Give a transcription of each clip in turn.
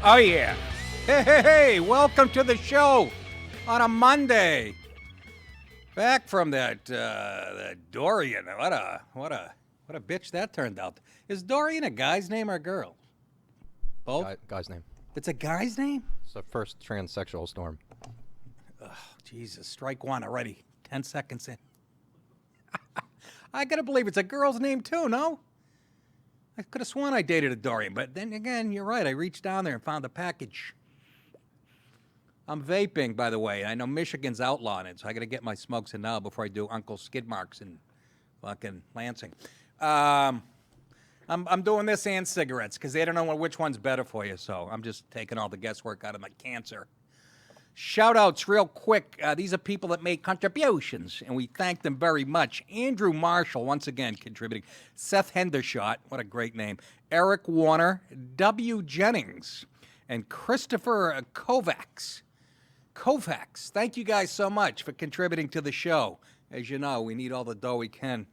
Oh, yeah. Hey, welcome to the show on a Monday. Back from that Dorian. What a bitch that turned out. Is Dorian a guy's name or a girl? Both? Guy's name. It's a guy's name? It's the first transsexual storm. Oh, Jesus, strike one already. 10 seconds in. I gotta believe it's a girl's name too, no? I could have sworn I dated a Dorian, but then again, you're right. I reached down there and found the package. I'm vaping, by the way. I know Michigan's outlawing it, so I got to get my smokes in now before I do Uncle Skid Marks in fucking Lansing. I'm doing this and cigarettes because they don't know which one's better for you, so I'm just taking all the guesswork out of my cancer. Shoutouts real quick. These are people that make contributions, and we thank them very much. Andrew Marshall, once again, contributing. Seth Hendershot, what a great name. Eric Warner, W. Jennings, and Christopher Kovacs. Thank you guys so much for contributing to the show. As you know, we need all the dough we can.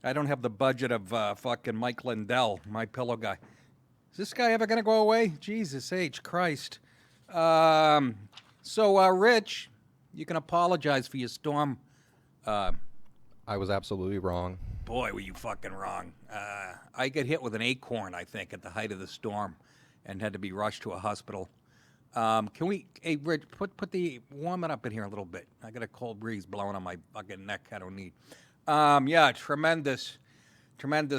I don't have the budget of fucking Mike Lindell, my pillow guy. Is this guy ever going to go away? Jesus H. Christ. So, Rich, you can apologize for your storm. I was absolutely wrong. Boy, were you fucking wrong. I got hit with an acorn, I think, at the height of the storm and had to be rushed to a hospital. Can we, hey, Rich, put the, warm it up in here a little bit. I got a cold breeze blowing on my fucking neck I don't need. Yeah, tremendous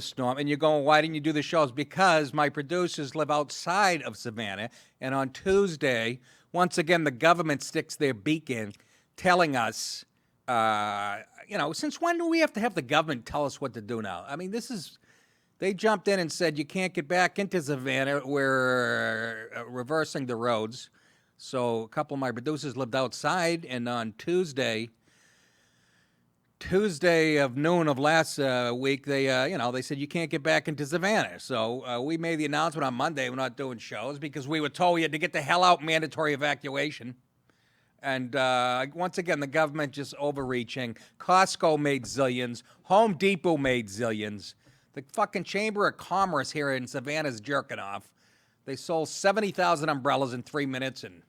storm. And you're going, why didn't you do the shows? Because my producers live outside of Savannah, and on Tuesday, once again, the government sticks their beak in, telling us, since when do we have to have the government tell us what to do now? I mean, they jumped in and said, you can't get back into Savannah. We're reversing the roads. So a couple of my producers lived outside, and on Tuesday of noon of last week, they said you can't get back into Savannah. So we made the announcement on Monday we're not doing shows because we were told we had to get the hell out, mandatory evacuation. And once again, the government just overreaching. Costco made zillions. Home Depot made zillions. The fucking Chamber of Commerce here in Savannah's jerking off. They sold 70,000 umbrellas in 3 minutes, and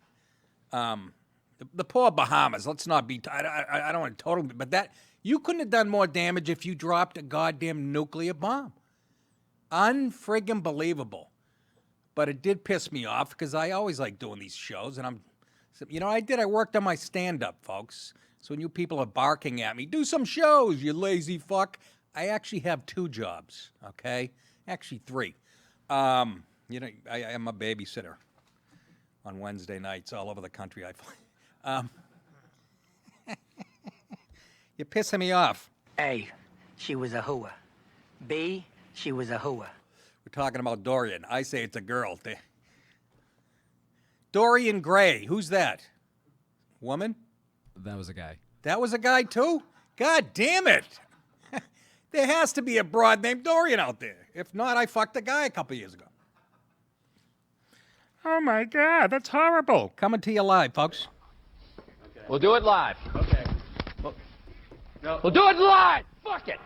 the poor Bahamas. Let's not be. I don't want to totally, but that. You couldn't have done more damage if you dropped a goddamn nuclear bomb. Unfriggin' believable. But it did piss me off because I always like doing these shows. And I worked on my stand-up, folks. So when you people are barking at me, do some shows, you lazy fuck. I actually have 2 jobs, okay? Actually 3. I am a babysitter on Wednesday nights all over the country. You're pissing me off. A, she was a hooah. B, she was a hooah. We're talking about Dorian. I say it's a girl. Dorian Gray. Who's that? Woman? That was a guy. That was a guy, too? God damn it. There has to be a broad named Dorian out there. If not, I fucked a guy a couple years ago. Oh, my God. That's horrible. Coming to you live, folks. Okay. We'll do it live. Okay. We'll do it live. Fuck it.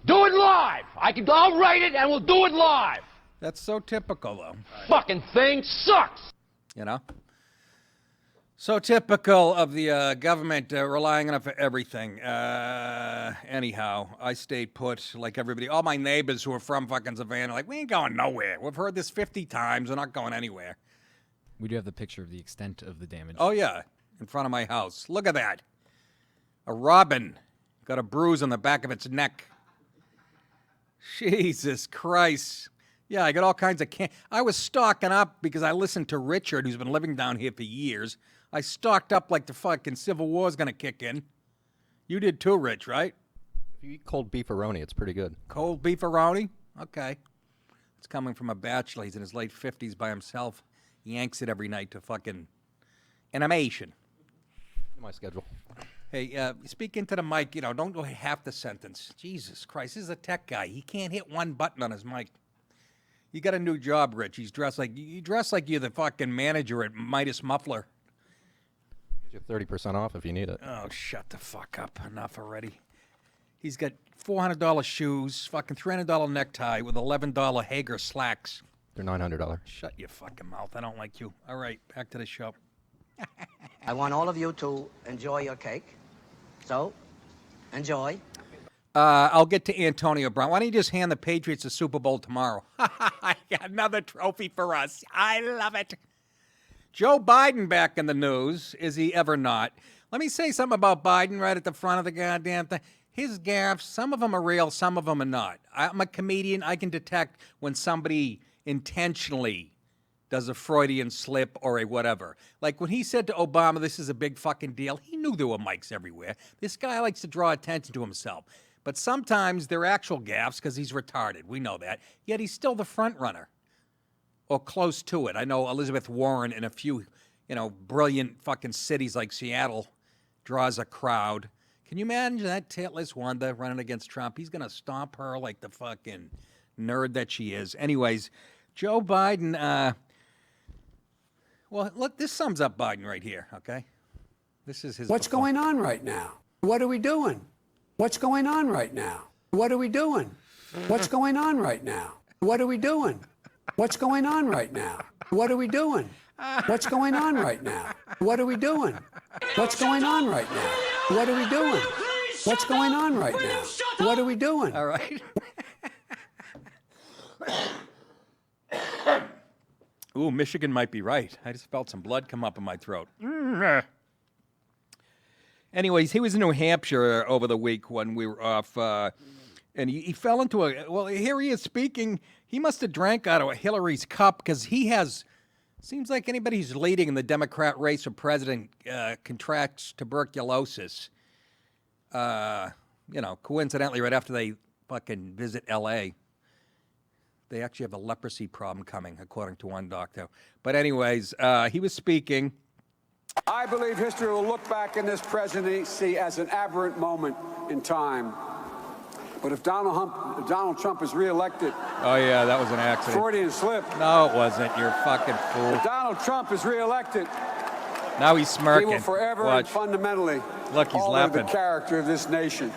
Do it live. I'll write it and we'll do it live. That's so typical, though. Fucking thing sucks. You know? So typical of the government relying on it for everything. Anyhow, I stayed put like everybody. All my neighbors who are from fucking Savannah are like, we ain't going nowhere. We've heard this 50 times. We're not going anywhere. We do have the picture of the extent of the damage. Oh, yeah, in front of my house. Look at that. A robin got a bruise on the back of its neck. Jesus Christ. Yeah, I got all kinds of I was stocking up because I listened to Richard, who's been living down here for years. I stocked up like the fucking Civil War's going to kick in. You did too, Rich, right? If you eat cold beefaroni, it's pretty good. Cold beefaroni? Okay. It's coming from a bachelor. He's in his late 50s by himself. He yanks it every night to fucking animation. My schedule. Hey, speak into the mic. Don't go half the sentence. Jesus Christ, this is a tech guy. He can't hit one button on his mic. You got a new job, Rich. You dress like you're the fucking manager at Midas Muffler. Get you 30% off if you need it. Oh, shut the fuck up. Enough already. He's got $400 shoes, fucking $300 necktie with $11 Hager slacks. They're $900. Shut your fucking mouth. I don't like you. All right, back to the show. I want all of you to enjoy your cake. So, enjoy. I'll get to Antonio Brown. Why don't you just hand the Patriots the Super Bowl tomorrow? Another trophy for us. I love it. Joe Biden back in the news. Is he ever not? Let me say something about Biden right at the front of the goddamn thing. His gaffes, some of them are real, some of them are not. I'm a comedian. I can detect when somebody intentionally does a Freudian slip or a whatever. Like when he said to Obama, this is a big fucking deal, he knew there were mics everywhere. This guy likes to draw attention to himself. But sometimes they're actual gaffes because he's retarded. We know that. Yet he's still the front runner. Or close to it. I know Elizabeth Warren in a few, brilliant fucking cities like Seattle draws a crowd. Can you imagine that taitless Wanda running against Trump? He's going to stomp her like the fucking nerd that she is. Anyways, Joe Biden, well, look, this sums up Biden right here, okay? This is his... What's going on right now? What are we doing? What's going on right now? What are we doing? What's going on right now? What are we doing? What's going on right now? What are we doing? What's going on right now? What are we doing? What's going on right now? What are we doing? What's going on right now? What are we doing? All right. Ooh, Michigan might be right. I just felt some blood come up in my throat. Anyways, he was in New Hampshire over the week when we were off, and he fell into here he is speaking. He must have drank out of Hillary's cup because seems like anybody who's leading in the Democrat race for president contracts tuberculosis. Coincidentally, right after they fucking visit L.A., they actually have a leprosy problem coming, according to one doctor. But anyways, he was speaking. I believe history will look back in this presidency as an aberrant moment in time. But if Donald Trump is reelected... Oh, yeah, that was an accident. Freudian slip. No, it wasn't. You're a fucking fool. If Donald Trump is reelected... Now he's smirking. He will forever and fundamentally Look, he's alter laughing. the character of this nation.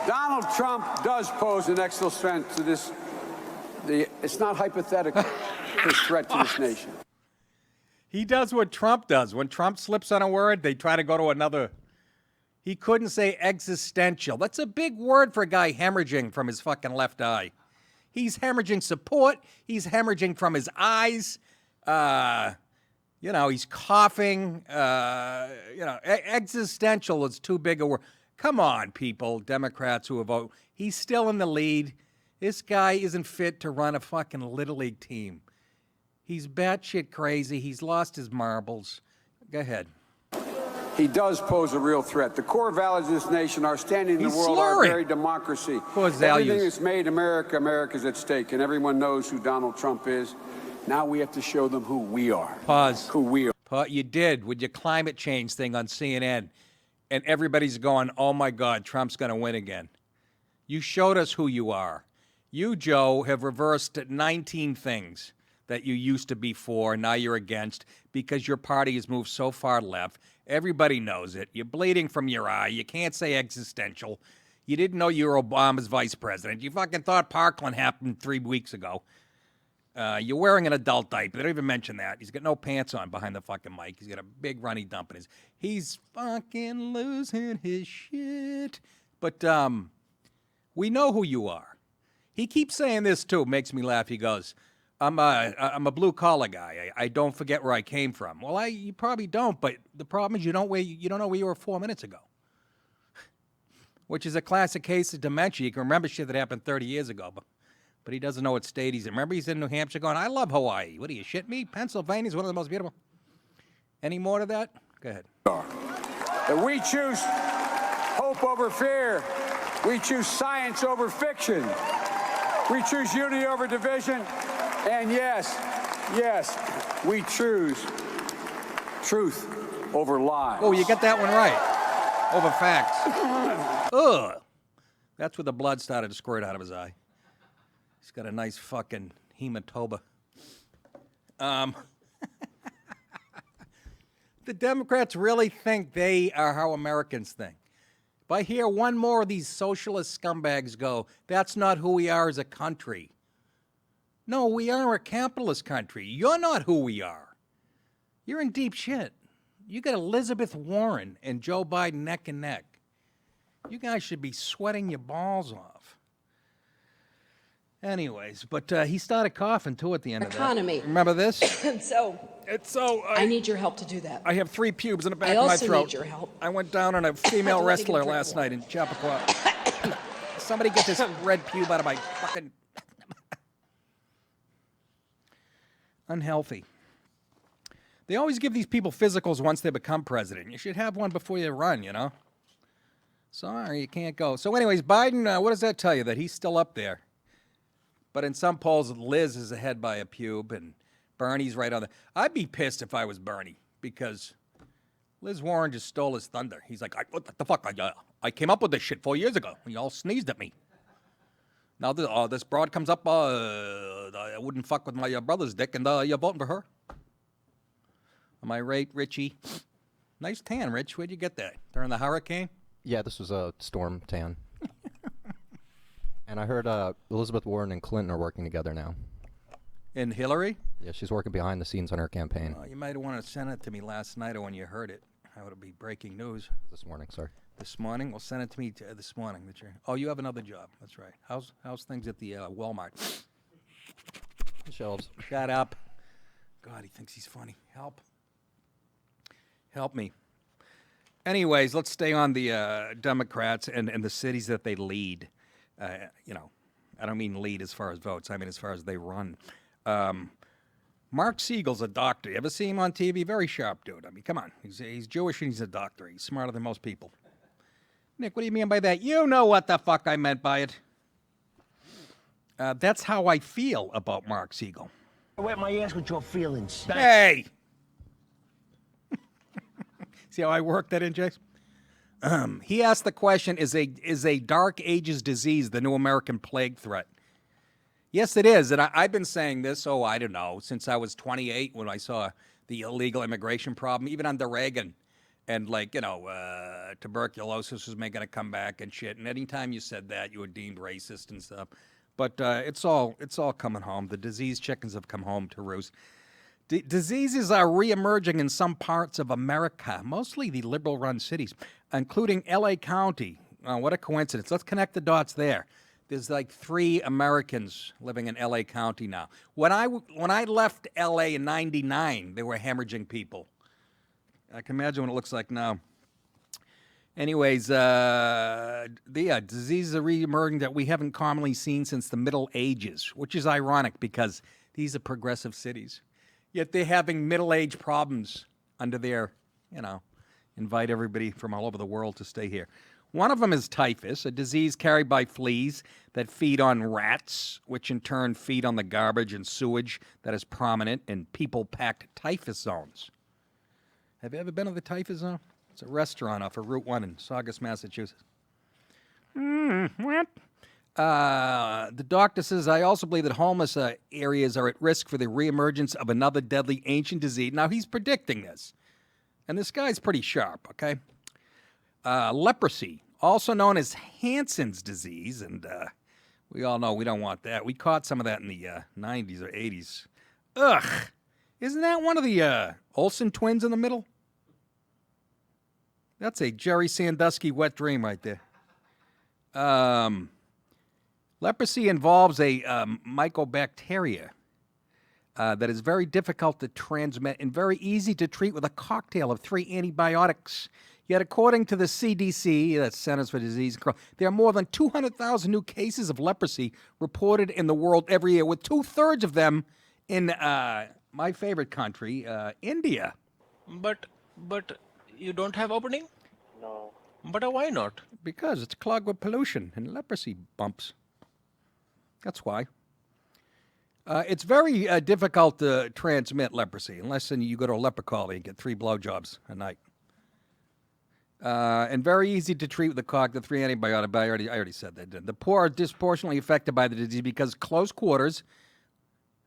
Donald Trump does pose an existential threat to this. It's not hypothetical, his threat to this nation. He does what Trump does. When Trump slips on a word, they try to go to another. He couldn't say existential. That's a big word for a guy hemorrhaging from his fucking left eye. He's hemorrhaging support. He's hemorrhaging from his eyes. He's coughing. Existential is too big a word. Come on, people, Democrats who vote. He's still in the lead. This guy isn't fit to run a fucking Little League team. He's batshit crazy. He's lost his marbles. Go ahead. He does pose a real threat. The core values of this nation, our standing in the world, our very democracy. Everything that's made America's at stake, and everyone knows who Donald Trump is. Now we have to show them who we are. Pause. Who we are. You did with your climate change thing on CNN. And everybody's going, oh, my God, Trump's going to win again. You showed us who you are. You, Joe, have reversed 19 things that you used to be for, now you're against, because your party has moved so far left. Everybody knows it. You're bleeding from your eye. You can't say existential. You didn't know you were Obama's vice president. You fucking thought Parkland happened 3 weeks ago. You're wearing an adult diaper. They don't even mention that. He's got no pants on behind the fucking mic. He's got a big runny dump in his. He's fucking losing his shit. But we know who you are. He keeps saying this too. Makes me laugh. He goes, I'm a blue collar guy. I don't forget where I came from. Well, you probably don't. But the problem is you don't know where you were 4 minutes ago. Which is a classic case of dementia. You can remember shit that happened 30 years ago, but he doesn't know what state he's in. Remember, he's in New Hampshire going, I love Hawaii. What do you shit me? Pennsylvania's one of the most beautiful. Any more to that? Go ahead. And we choose hope over fear. We choose science over fiction. We choose unity over division. And yes, we choose truth over lies. Oh, you got that one right. Over facts. Ugh. That's where the blood started to squirt out of his eye. He's got a nice fucking hematoma. The Democrats really think they are how Americans think. If I hear one more of these socialist scumbags go, that's not who we are as a country. No, we are a capitalist country. You're not who we are. You're in deep shit. You got Elizabeth Warren and Joe Biden neck and neck. You guys should be sweating your balls off. Anyways, but he started coughing too at the end of that. Remember this? I need your help to do that. I have 3 pubes in the back of my throat. I also need your help. I went down on a female wrestler last night in Chappaqua. Somebody get this red pube out of my fucking... Unhealthy. They always give these people physicals once they become president. You should have one before you run, you know? Sorry, you can't go. So anyways, Biden, what does that tell you? That he's still up there. But in some polls, Liz is ahead by a pube, and Bernie's right on the... I'd be pissed if I was Bernie, because Liz Warren just stole his thunder. He's like, what the fuck? I came up with this shit 4 years ago. You all sneezed at me. Now this broad comes up, I wouldn't fuck with my brother's dick, and you're voting for her. Am I right, Richie? Nice tan, Rich. Where'd you get that? During the hurricane? Yeah, this was a storm tan. And I heard Elizabeth Warren and Clinton are working together now. And Hillary? Yeah, she's working behind the scenes on her campaign. You might have wanted to send it to me last night or when you heard it. That would be breaking news. This morning, sorry. This morning? Well, send it to me this morning. Oh, you have another job. That's right. How's things at the Walmart? The shelves. Shut up. God, he thinks he's funny. Help me. Anyways, let's stay on the Democrats and the cities that they lead. I don't mean lead as far as votes. I mean as far as they run. Mark Siegel's a doctor. You ever see him on TV? Very sharp dude. I mean, come on. He's Jewish and he's a doctor. He's smarter than most people. Nick, what do you mean by that? You know what the fuck I meant by it. That's how I feel about Mark Siegel. I wet my ass with your feelings. Hey! See how I worked that in, Jace? He asked the question, is a Dark Ages disease the new American plague threat? Yes, it is. And I've been saying this, I don't know, since I was 28 when I saw the illegal immigration problem, even under Reagan. And, tuberculosis was making a comeback and shit. And anytime you said that, you were deemed racist and stuff. But it's all coming home. The disease chickens have come home to roost. Diseases are reemerging in some parts of America, mostly the liberal-run cities, including L.A. County. What a coincidence. Let's connect the dots there. There's like 3 Americans living in L.A. County now. When I left L.A. in '99, there were hemorrhaging people. I can imagine what it looks like now. Anyways, the diseases are reemerging that we haven't commonly seen since the Middle Ages, which is ironic because these are progressive cities. Yet they're having middle-age problems under their, invite everybody from all over the world to stay here. One of them is typhus, a disease carried by fleas that feed on rats, which in turn feed on the garbage and sewage that is prominent in people-packed typhus zones. Have you ever been to the typhus zone? It's a restaurant off of Route 1 in Saugus, Massachusetts. What? The doctor says, I also believe that homeless areas are at risk for the reemergence of another deadly ancient disease. Now, he's predicting this. And this guy's pretty sharp, okay? Leprosy, also known as Hansen's disease. And We all know we don't want that. We caught some of that in the 90s or 80s. Ugh. Isn't that one of the Olsen twins in the middle? That's a Jerry Sandusky wet dream right there. Leprosy involves a mycobacteria that is very difficult to transmit and very easy to treat with a cocktail of 3 antibiotics. Yet, according to the CDC, that's Centers for Disease Control, there are more than 200,000 new cases of leprosy reported in the world every year, with 2/3 of them in my favorite country, India. But you don't have opening? No. But why not? Because it's clogged with pollution and leprosy bumps. That's why. It's very difficult to transmit leprosy, unless you go to a leper colony and get 3 blowjobs a night. And very easy to treat with the 3 antibiotics. I already said that. The poor are disproportionately affected by the disease because close quarters.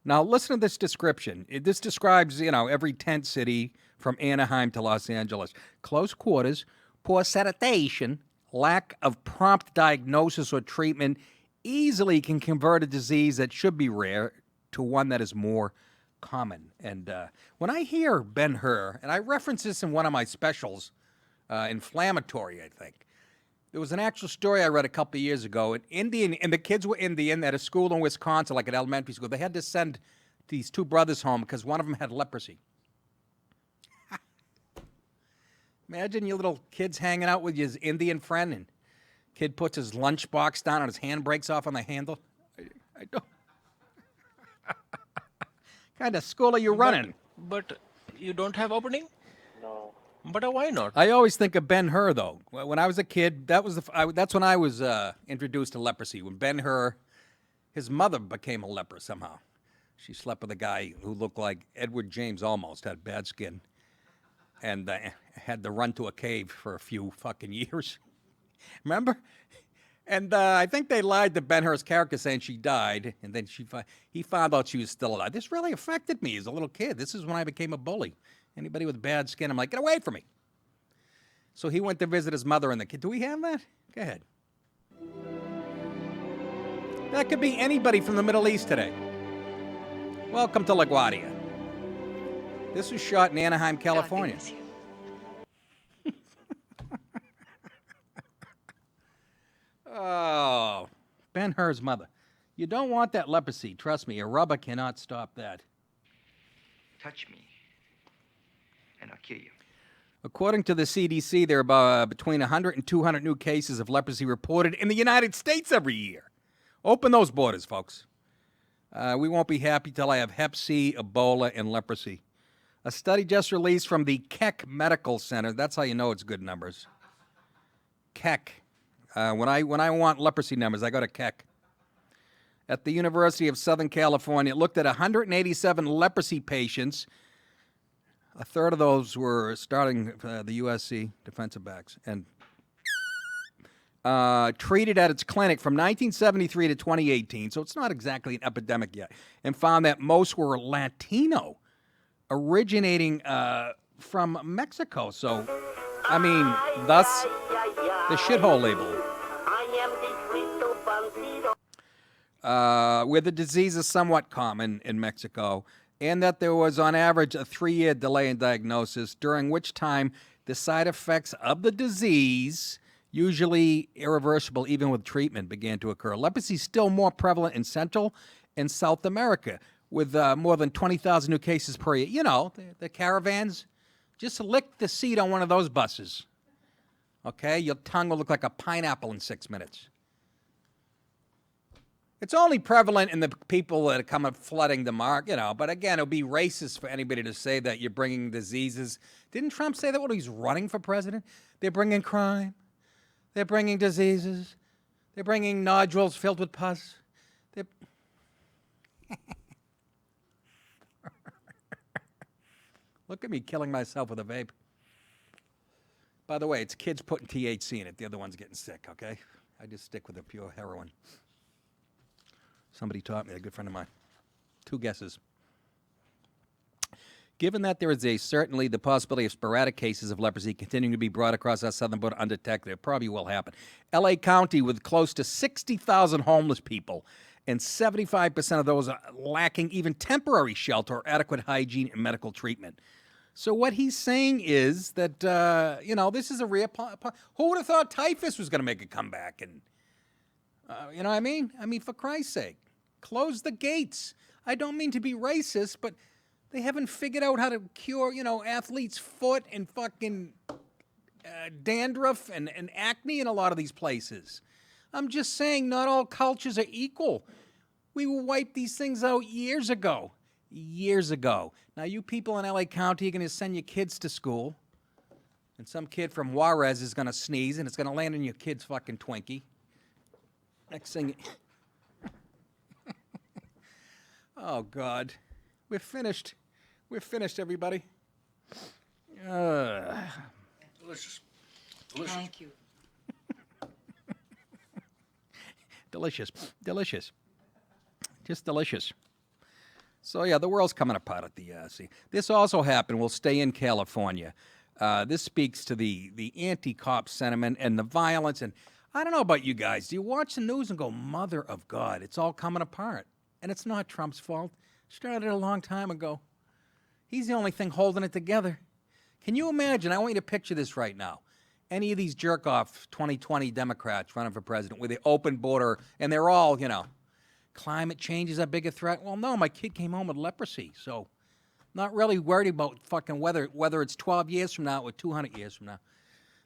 Now, listen to this description. This describes, every tent city from Anaheim to Los Angeles. Close quarters, poor sanitation, lack of prompt diagnosis or treatment easily can convert a disease that should be rare to one that is more common. And when I hear Ben-Hur, and I reference this in one of my specials, Inflammatory, I think. There was an actual story I read a couple of years ago. And the kids were Indian at a school in Wisconsin, like an elementary school. They had to send these 2 brothers home because one of them had leprosy. Imagine your little kids hanging out with his Indian friend, and kid puts his lunchbox down and his hand breaks off on the handle. I don't. Kind of school are you running? But you don't have opening? No. But why not? I always think of Ben-Hur, though. When I was a kid, that's when I was introduced to leprosy. When Ben-Hur, his mother became a leper somehow. She slept with a guy who looked like Edward James almost, had bad skin, and had to run to a cave for a few fucking years. Remember? And I think they lied to Ben-Hur's character saying she died, and then he found out she was still alive. This really affected me as a little kid. This is when I became a bully. Anybody with bad skin, I'm like, get away from me. So he went to visit his mother and the kid. Do we have that? Go ahead. That could be anybody from the Middle East today. Welcome to LaGuardia. This was shot in Anaheim, California. Oh, Ben-Hur's mother. You don't want that leprosy. Trust me, a rubber cannot stop that. Touch me, and I'll kill you. According to the CDC, there are between 100 and 200 new cases of leprosy reported in the United States every year. Open those borders, folks. We won't be happy till I have Hep C, Ebola, and leprosy. A study just released from the Keck Medical Center. That's how you know it's good numbers. Keck. When I want leprosy numbers, I go to Keck. At the University of Southern California, it looked at 187 leprosy patients. A third of those were starting the USC defensive backs and treated at its clinic from 1973 to 2018. So it's not exactly an epidemic yet. And found that most were Latino, originating from Mexico. So, I mean, thus the shithole label. Where the disease is somewhat common in Mexico, and that there was, on average, a 3-year delay in diagnosis, during which time the side effects of the disease, usually irreversible even with treatment, began to occur. Leprosy is still more prevalent in Central and South America, with more than 20,000 new cases per year. You know, the caravans. Just lick the seat on one of those buses. Okay? Your tongue will look like a pineapple in 6 minutes. It's only prevalent in the people that come up flooding the market, but again, it'll be racist for anybody to say that you're bringing diseases. Didn't Trump say that when he's running for president? They're bringing crime. They're bringing diseases. They're bringing nodules filled with pus. Look at me killing myself with a vape. By the way, it's kids putting THC in it. The other one's getting sick, okay? I just stick with the pure heroin. Somebody taught me, a good friend of mine. 2 guesses. Given that there is certainly the possibility of sporadic cases of leprosy continuing to be brought across our southern border undetected, it probably will happen. L.A. County, with close to 60,000 homeless people, and 75% of those are lacking even temporary shelter or adequate hygiene and medical treatment. So what he's saying is that, this is a real... Who would have thought typhus was going to make a comeback? And, you know what I mean? I mean, for Christ's sake, close the gates. I don't mean to be racist, but they haven't figured out how to cure, athletes' foot and fucking dandruff and acne in a lot of these places. I'm just saying not all cultures are equal. We wiped these things out years ago. Years ago. Now, you people in L.A. County are going to send your kids to school, and some kid from Juarez is going to sneeze, and it's going to land in your kid's fucking Twinkie. Next thing... Oh, God. We're finished. We're finished, everybody. Delicious. Delicious. Thank you. Delicious. Delicious. Just delicious. So, yeah, the world's coming apart at the sea. This also happened. We'll stay in California. This speaks to the anti-cop sentiment and the violence. And I don't know about you guys. Do you watch the news and go, mother of God, it's all coming apart? And it's not Trump's fault. Started a long time ago. He's the only thing holding it together. Can you imagine? I want you to picture this right now. Any of these jerk-off 2020 Democrats running for president with the open border, and they're all, climate change is a bigger threat. Well, no, my kid came home with leprosy, so not really worried about fucking whether it's 12 years from now or 200 years from now.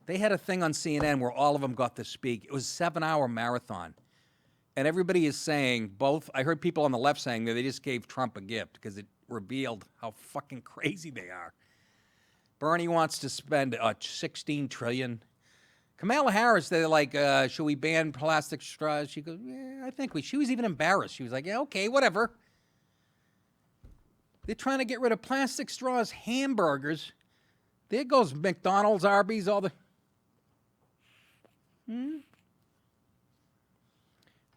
They had a thing on CNN where all of them got to speak. It was a 7-hour marathon. And everybody is saying, I heard people on the left saying that they just gave Trump a gift because it revealed how fucking crazy they are. Bernie wants to spend $16 trillion. Kamala Harris, they're like, should we ban plastic straws? She goes, yeah, I think she was even embarrassed. She was like, yeah, okay, whatever. They're trying to get rid of plastic straws, hamburgers. There goes McDonald's, Arby's, all the...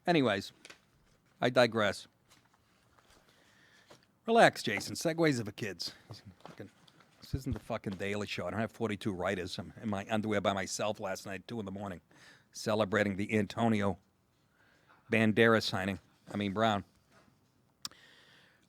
Anyways, I digress. Relax, Jason. Segways are for kids. This isn't the fucking Daily Show. I don't have 42 writers. I'm in my underwear by myself last night, 2 in the morning, celebrating the Antonio Banderas signing. Brown.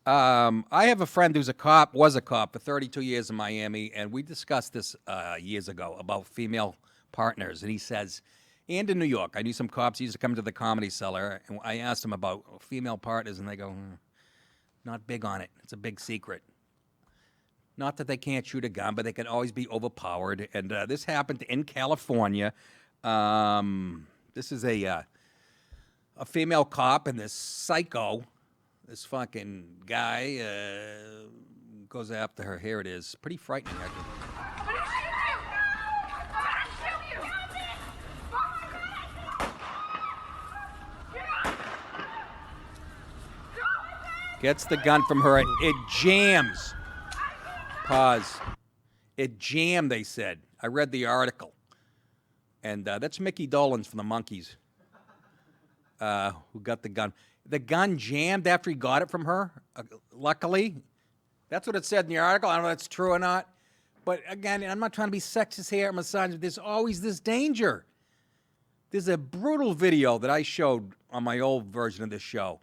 I have a friend who's was a cop for 32 years in Miami, and we discussed this years ago about female partners. And he says, and in New York, I knew some cops used to come to the Comedy Cellar, and I asked them about female partners, and they go, not big on it. It's a big secret. Not that they can't shoot a gun, but they can always be overpowered. And this happened in California. This is a female cop, and this psycho, this fucking guy, goes after her. Here it is. Pretty frightening, actually. Gets the gun from her. It jams. Pause. It jammed, they said. I read the article. And that's Mickey Dolenz from the Monkees who got the gun. The gun jammed after he got it from her, luckily. That's what it said in the article. I don't know if that's true or not. But again, I'm not trying to be sexist here or misogynist. There's always this danger. There's a brutal video that I showed on my old version of this show.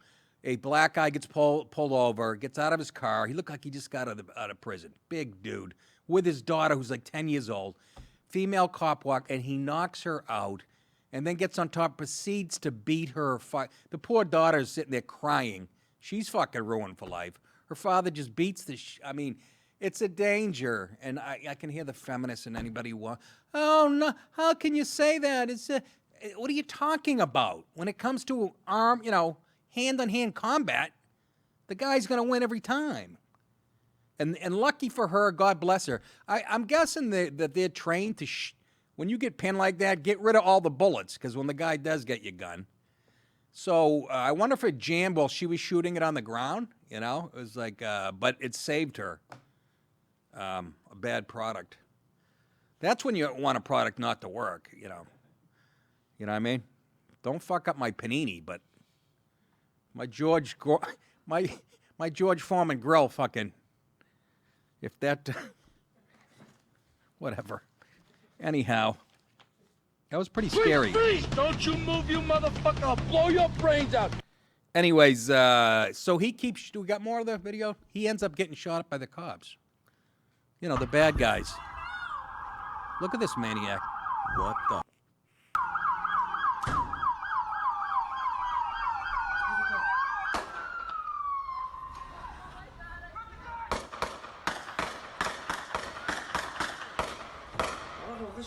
A black guy gets pulled over, gets out of his car. He looked like he just got out of prison. Big dude. With his daughter, who's like 10 years old. Female cop walk, and he knocks her out and then gets on top, proceeds to beat her. The poor daughter's sitting there crying. She's fucking ruined for life. Her father just beats the it's a danger. And I can hear the feminists and anybody who oh, no, how can you say that? What are you talking about? When it comes to hand-on-hand combat, the guy's going to win every time. And lucky for her, God bless her. I'm guessing that they're trained to, when you get pinned like that, get rid of all the bullets, because when the guy does get your gun. So I wonder if it jammed while she was shooting it on the ground. It was like, but it saved her. A bad product. That's when you want a product not to work, You know what I mean? Don't fuck up my panini, but my George Foreman grill fucking If that... whatever. Anyhow, that was pretty scary. Freeze! Don't you move, you motherfucker! I'll blow your brains out! Anyways, so he keeps... Do we got more of the video? He ends up getting shot up by the cops. You know, the bad guys. Look at this maniac. What the...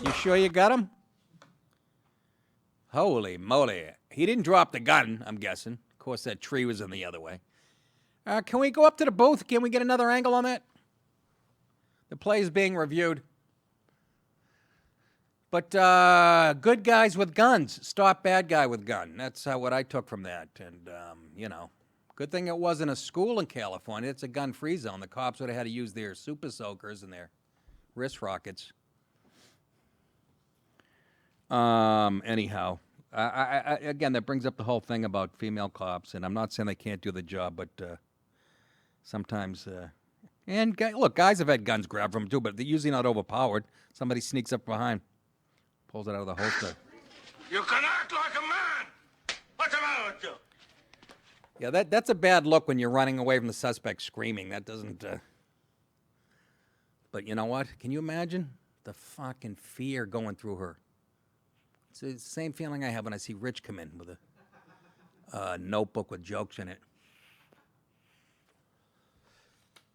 You sure you got him? Holy moly. He didn't drop the gun, I'm guessing. Of course, that tree was in the other way. Can we go up to the booth? Can we get another angle on that? The play is being reviewed. But good guys with guns. Stop bad guy with gun. That's what I took from that. And, you know, good thing it wasn't a school in California. It's a gun-free zone. The cops would have had to use their super soakers and their wrist rockets. Anyhow, again, that brings up the whole thing about female cops, and I'm not saying they can't do the job, but sometimes, and look, guys have had guns grabbed from them too, but they're usually not overpowered. Somebody sneaks up behind, pulls it out of the holster. You can act like a man! What's the matter with you? Yeah, that's a bad look when you're running away from the suspect screaming. That doesn't, but you know what? Can you imagine the fucking fear going through her? It's the same feeling I have when I see Rich come in with a notebook with jokes in it.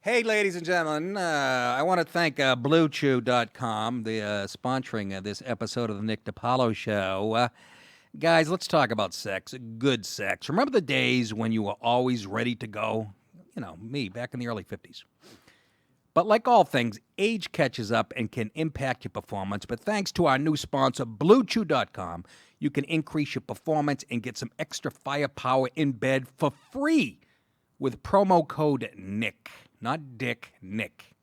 Hey, ladies and gentlemen, I want to thank BlueChew.com, the sponsoring this episode of the Nick DiPaolo Show. Guys, let's talk about sex, good sex. Remember the days when you were always ready to go? You know, me, back in the early 50s. But like all things, age catches up and can impact your performance. But thanks to our new sponsor, BlueChew.com, you can increase your performance and get some extra firepower in bed for free with promo code NICK. Not Dick, Nick.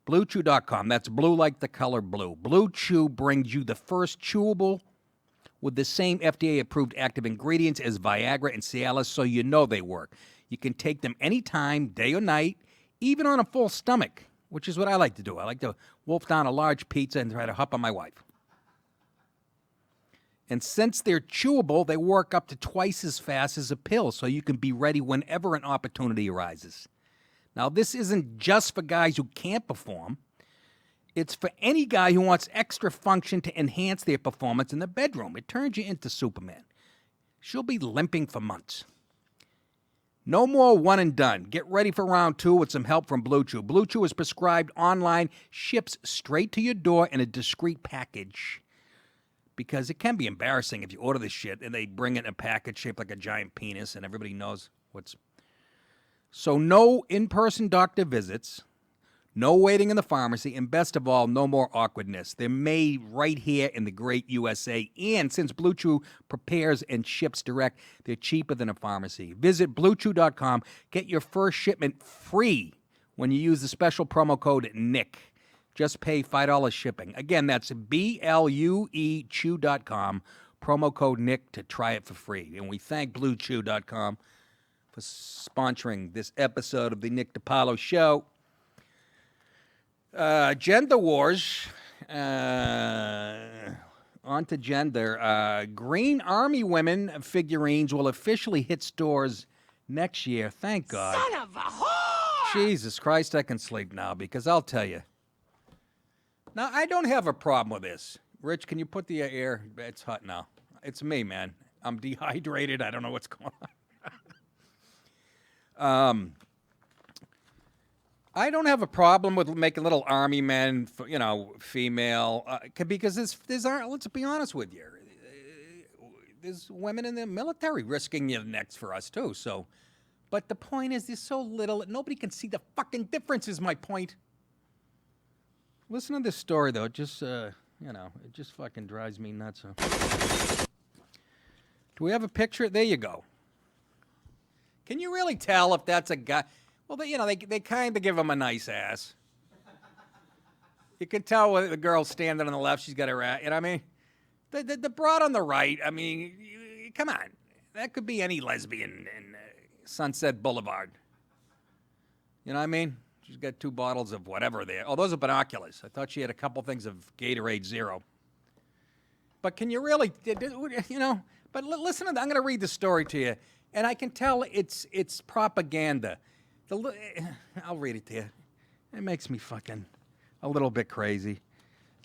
BlueChew.com, that's blue like the color blue. Blue Chew brings you the first chewable with the same FDA-approved active ingredients as Viagra and Cialis, so you know they work. You can take them anytime, day or night, even on a full stomach, which is what I like to do. I like to wolf down a large pizza and try to hop on my wife. And since they're chewable, they work up to twice as fast as a pill, so you can be ready whenever an opportunity arises. Now, this isn't just for guys who can't perform. It's for any guy who wants extra function to enhance their performance in the bedroom. It turns you into Superman. She'll be limping for months. No more one and done. Get ready for round two with some help from Blue Chew. Blue Chew is prescribed online, ships straight to your door in a discreet package. Because it can be embarrassing if you order this shit and they bring it in a package shaped like a giant penis and everybody knows what's... So no in-person doctor visits, no waiting in the pharmacy, and best of all, no more awkwardness. They're made right here in the great USA. And since Blue Chew prepares and ships direct, they're cheaper than a pharmacy. Visit BlueChew.com. Get your first shipment free when you use the special promo code NICK. Just pay $5 shipping. Again, that's BlueChew.com. Promo code NICK to try it for free. And we thank BlueChew.com for sponsoring this episode of the Nick DiPaolo Show. Gender wars. On to gender. Green Army women figurines will officially hit stores next year. Thank God. Son of a whore! Jesus Christ, I can sleep now because I'll tell you. Now, I don't have a problem with this. Rich, can you put the air? It's hot now. It's me, man. I'm dehydrated. I don't know what's going on. I don't have a problem with making little army men, female, because let's be honest with you, there's women in the military risking their necks for us too. So, but the point is, there's so little that nobody can see the fucking difference. Is my point. Listen to this story though. It just it just fucking drives me nuts. Do we have a picture? There you go. Can you really tell if that's a guy? Well, they kind of give him a nice ass. You can tell the girl standing on the left, she's got her ass. You know what I mean? The broad on the right, I mean, come on. That could be any lesbian in Sunset Boulevard. You know what I mean? She's got 2 bottles of whatever there. Oh, those are binoculars. I thought she had a couple things of Gatorade Zero. But can you really, but listen, I'm going to read the story to you, and I can tell it's propaganda. I'll read it to you. It makes me fucking a little bit crazy.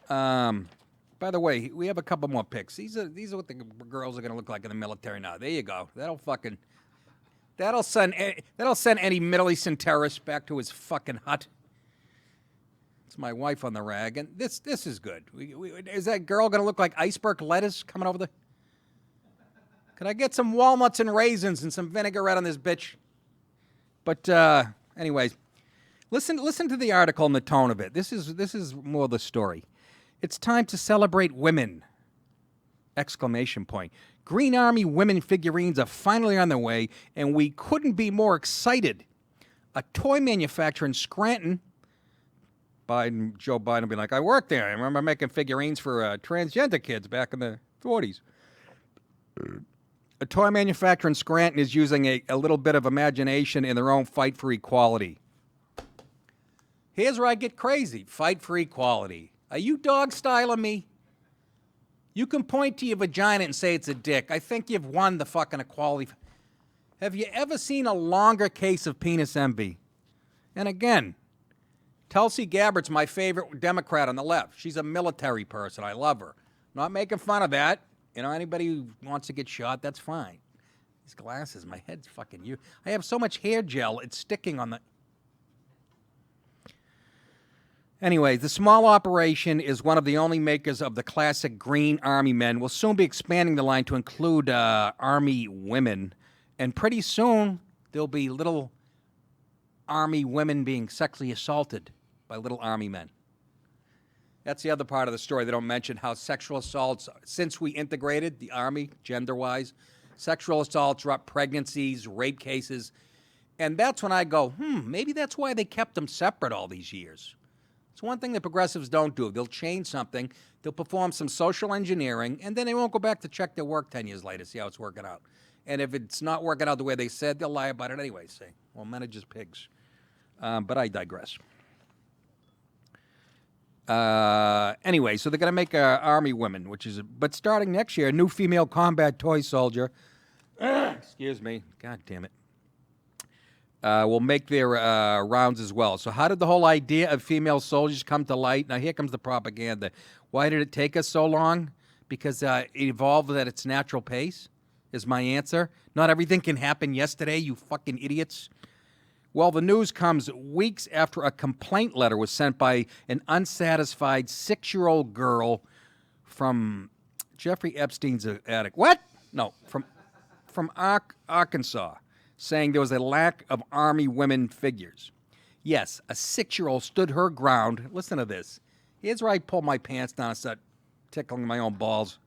By the way, we have a couple more pics. These are what the girls are going to look like in the military now. There you go. That'll send any Middle Eastern terrorist back to his fucking hut. It's my wife on the rag, and this is good. Is that girl going to look like iceberg lettuce coming over the... Could I get some walnuts and raisins and some vinaigrette on this bitch? But anyways, listen to the article and the tone of it. This is more the story. It's time to celebrate women! Exclamation point. Green Army women figurines are finally on their way, and we couldn't be more excited. A toy manufacturer in Scranton, Joe Biden will be like, I worked there. I remember making figurines for transgender kids back in the 40s. A toy manufacturer in Scranton is using a little bit of imagination in their own fight for equality. Here's where I get crazy. Fight for equality. Are you dog-styling me? You can point to your vagina and say it's a dick. I think you've won the fucking equality. Have you ever seen a longer case of penis envy? And again, Tulsi Gabbard's my favorite Democrat on the left. She's a military person. I love her. Not making fun of that. Anybody who wants to get shot, that's fine. These glasses, my head's fucking you. I have so much hair gel, it's sticking on the... Anyway, the small operation is one of the only makers of the classic Green Army men. We'll soon be expanding the line to include Army women. And pretty soon, there'll be little Army women being sexually assaulted by little Army men. That's the other part of the story. They don't mention how sexual assaults, since we integrated the Army, gender-wise, sexual assaults, pregnancies, rape cases. And that's when I go, maybe that's why they kept them separate all these years. It's one thing that progressives don't do. They'll change something, they'll perform some social engineering, and then they won't go back to check their work 10 years later, see how it's working out. And if it's not working out the way they said, they'll lie about it anyway, say, well, men are just pigs. But I digress. Anyway, so they're going to make Army women, but starting next year, a new female combat toy soldier, excuse me, God damn it, will make their rounds as well. So how did the whole idea of female soldiers come to light? Now here comes the propaganda. Why did it take us so long? Because it evolved at its natural pace, is my answer. Not everything can happen yesterday, you fucking idiots. Well, the news comes weeks after a complaint letter was sent by an unsatisfied 6-year-old girl from Jeffrey Epstein's attic. What? No, from Arkansas, saying there was a lack of Army women figures. Yes, a 6-year-old stood her ground. Listen to this. Here's where I pull my pants down and start tickling my own balls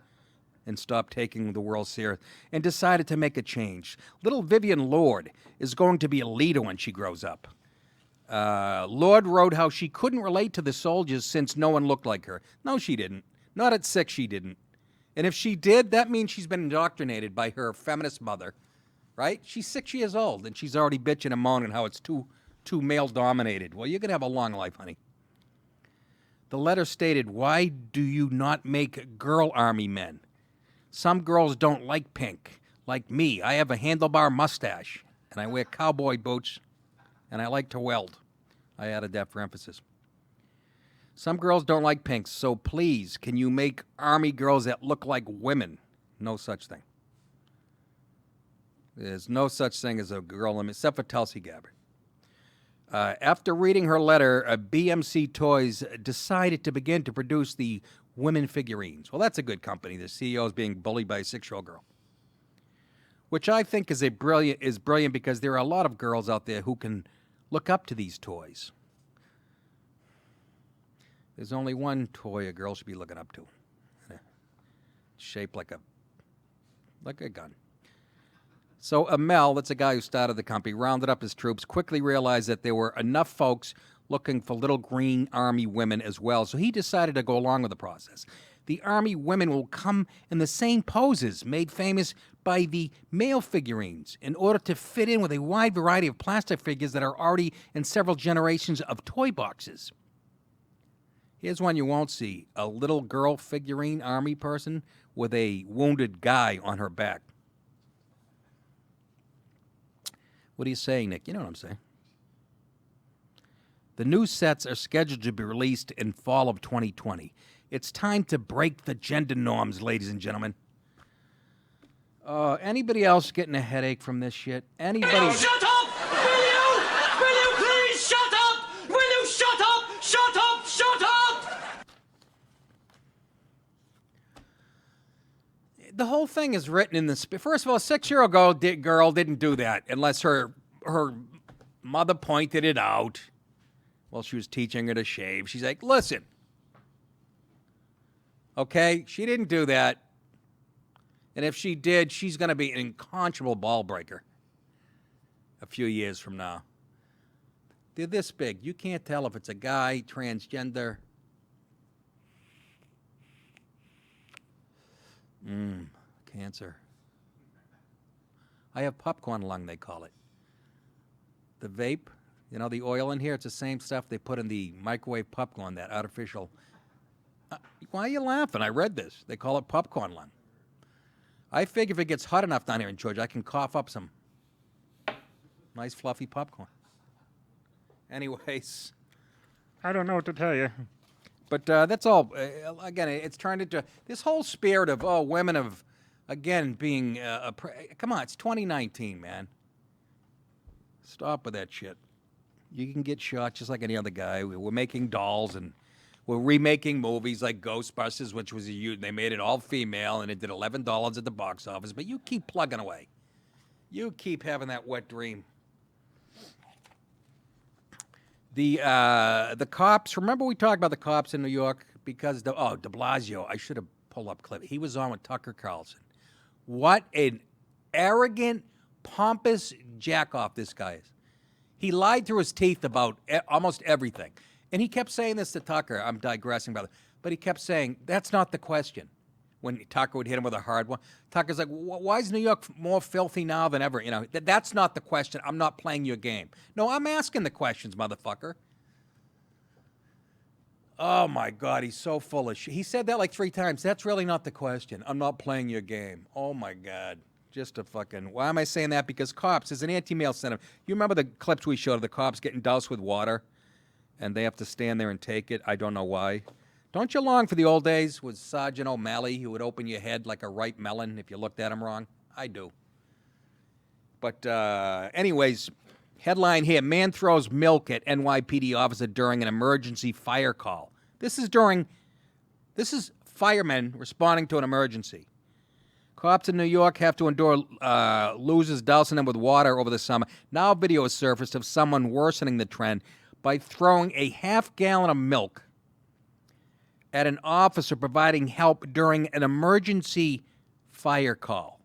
and stop taking the world serious, and decided to make a change. Little Vivian Lord is going to be a leader when she grows up. Lord wrote how she couldn't relate to the soldiers since no one looked like her. No, she didn't. Not at 6, she didn't. And if she did, that means she's been indoctrinated by her feminist mother, right? She's 6 years old, and she's already bitching and moaning how it's too male-dominated. Well, you're going to have a long life, honey. The letter stated, why do you not make girl Army men? Some girls don't like pink, like me. I have a handlebar mustache, and I wear cowboy boots, and I like to weld. I added that for emphasis. Some girls don't like pink, so please, can you make Army girls that look like women? No such thing. There's no such thing as a girl, except for Tulsi Gabbard. After reading her letter, BMC Toys decided to begin to produce the women figurines. Well, that's a good company. The CEO is being bullied by a 6-year-old girl, which I think is brilliant because there are a lot of girls out there who can look up to these toys. There's only one toy a girl should be looking up to, shaped like a gun. So Amel, that's a guy who started the company, rounded up his troops, quickly realized that there were enough folks looking for little green Army women as well, so he decided to go along with the process. the Army women will come in the same poses made famous by the male figurines in order to fit in with a wide variety of plastic figures that are already in several generations of toy boxes. Here's one you won't see, a little girl figurine Army person with a wounded guy on her back. What are you saying, Nick? You know what I'm saying. The new sets are scheduled to be released in fall of 2020. It's time to break the gender norms, ladies and gentlemen. Anybody else getting a headache from this shit? Anybody? Shut up! Will you? Will you please shut up? Will you shut up? Shut up! Shut up! The whole thing is written in the... First of all, a 6-year-old girl didn't do that unless her mother pointed it out while she was teaching her to shave. She's like, listen. Okay? She didn't do that. And if she did, she's going to be an unconscionable ball breaker a few years from now. They're this big. You can't tell if it's a guy, transgender. Cancer. I have popcorn lung, they call it. The vape, you know, the oil in here, it's the same stuff they put in the microwave popcorn, that artificial. Why are you laughing? I read this. They call it popcorn lung. I figure if it gets hot enough down here in Georgia, I can cough up some nice fluffy popcorn. Anyways, I don't know what to tell you. But that's all. Again, it's turned into this whole spirit of, women of, again, being, come on, it's 2019, man. Stop with that shit. You can get shot just like any other guy. We're making dolls and we're remaking movies like Ghostbusters, which was they made it all female and it did $11 at the box office. But you keep plugging away. You keep having that wet dream. The cops. Remember we talked about the cops in New York because de Blasio. I should have pulled up clip. He was on with Tucker Carlson. What an arrogant, pompous jackoff this guy is. He lied through his teeth about almost everything. And he kept saying this to Tucker. I'm digressing, brother. But he kept saying, that's not the question. When Tucker would hit him with a hard one, Tucker's like, why is New York more filthy now than ever? You know, that's not the question. I'm not playing your game. No, I'm asking the questions, motherfucker. Oh, my God, he's so full of shit. He said that like 3 times. That's really not the question. I'm not playing your game. Oh, my God. Just a fucking... Why am I saying that? Because cops, there's an anti-male sentiment. You remember the clips we showed of the cops getting doused with water? And they have to stand there and take it? I don't know why. Don't you long for the old days with Sergeant O'Malley who would open your head like a ripe melon if you looked at him wrong? I do. But anyways, headline here, man throws milk at NYPD officer during an emergency fire call. This is firemen responding to an emergency. Cops in New York have to endure losers dousing them with water over the summer. Now video has surfaced of someone worsening the trend by throwing a half-gallon of milk at an officer providing help during an emergency fire call.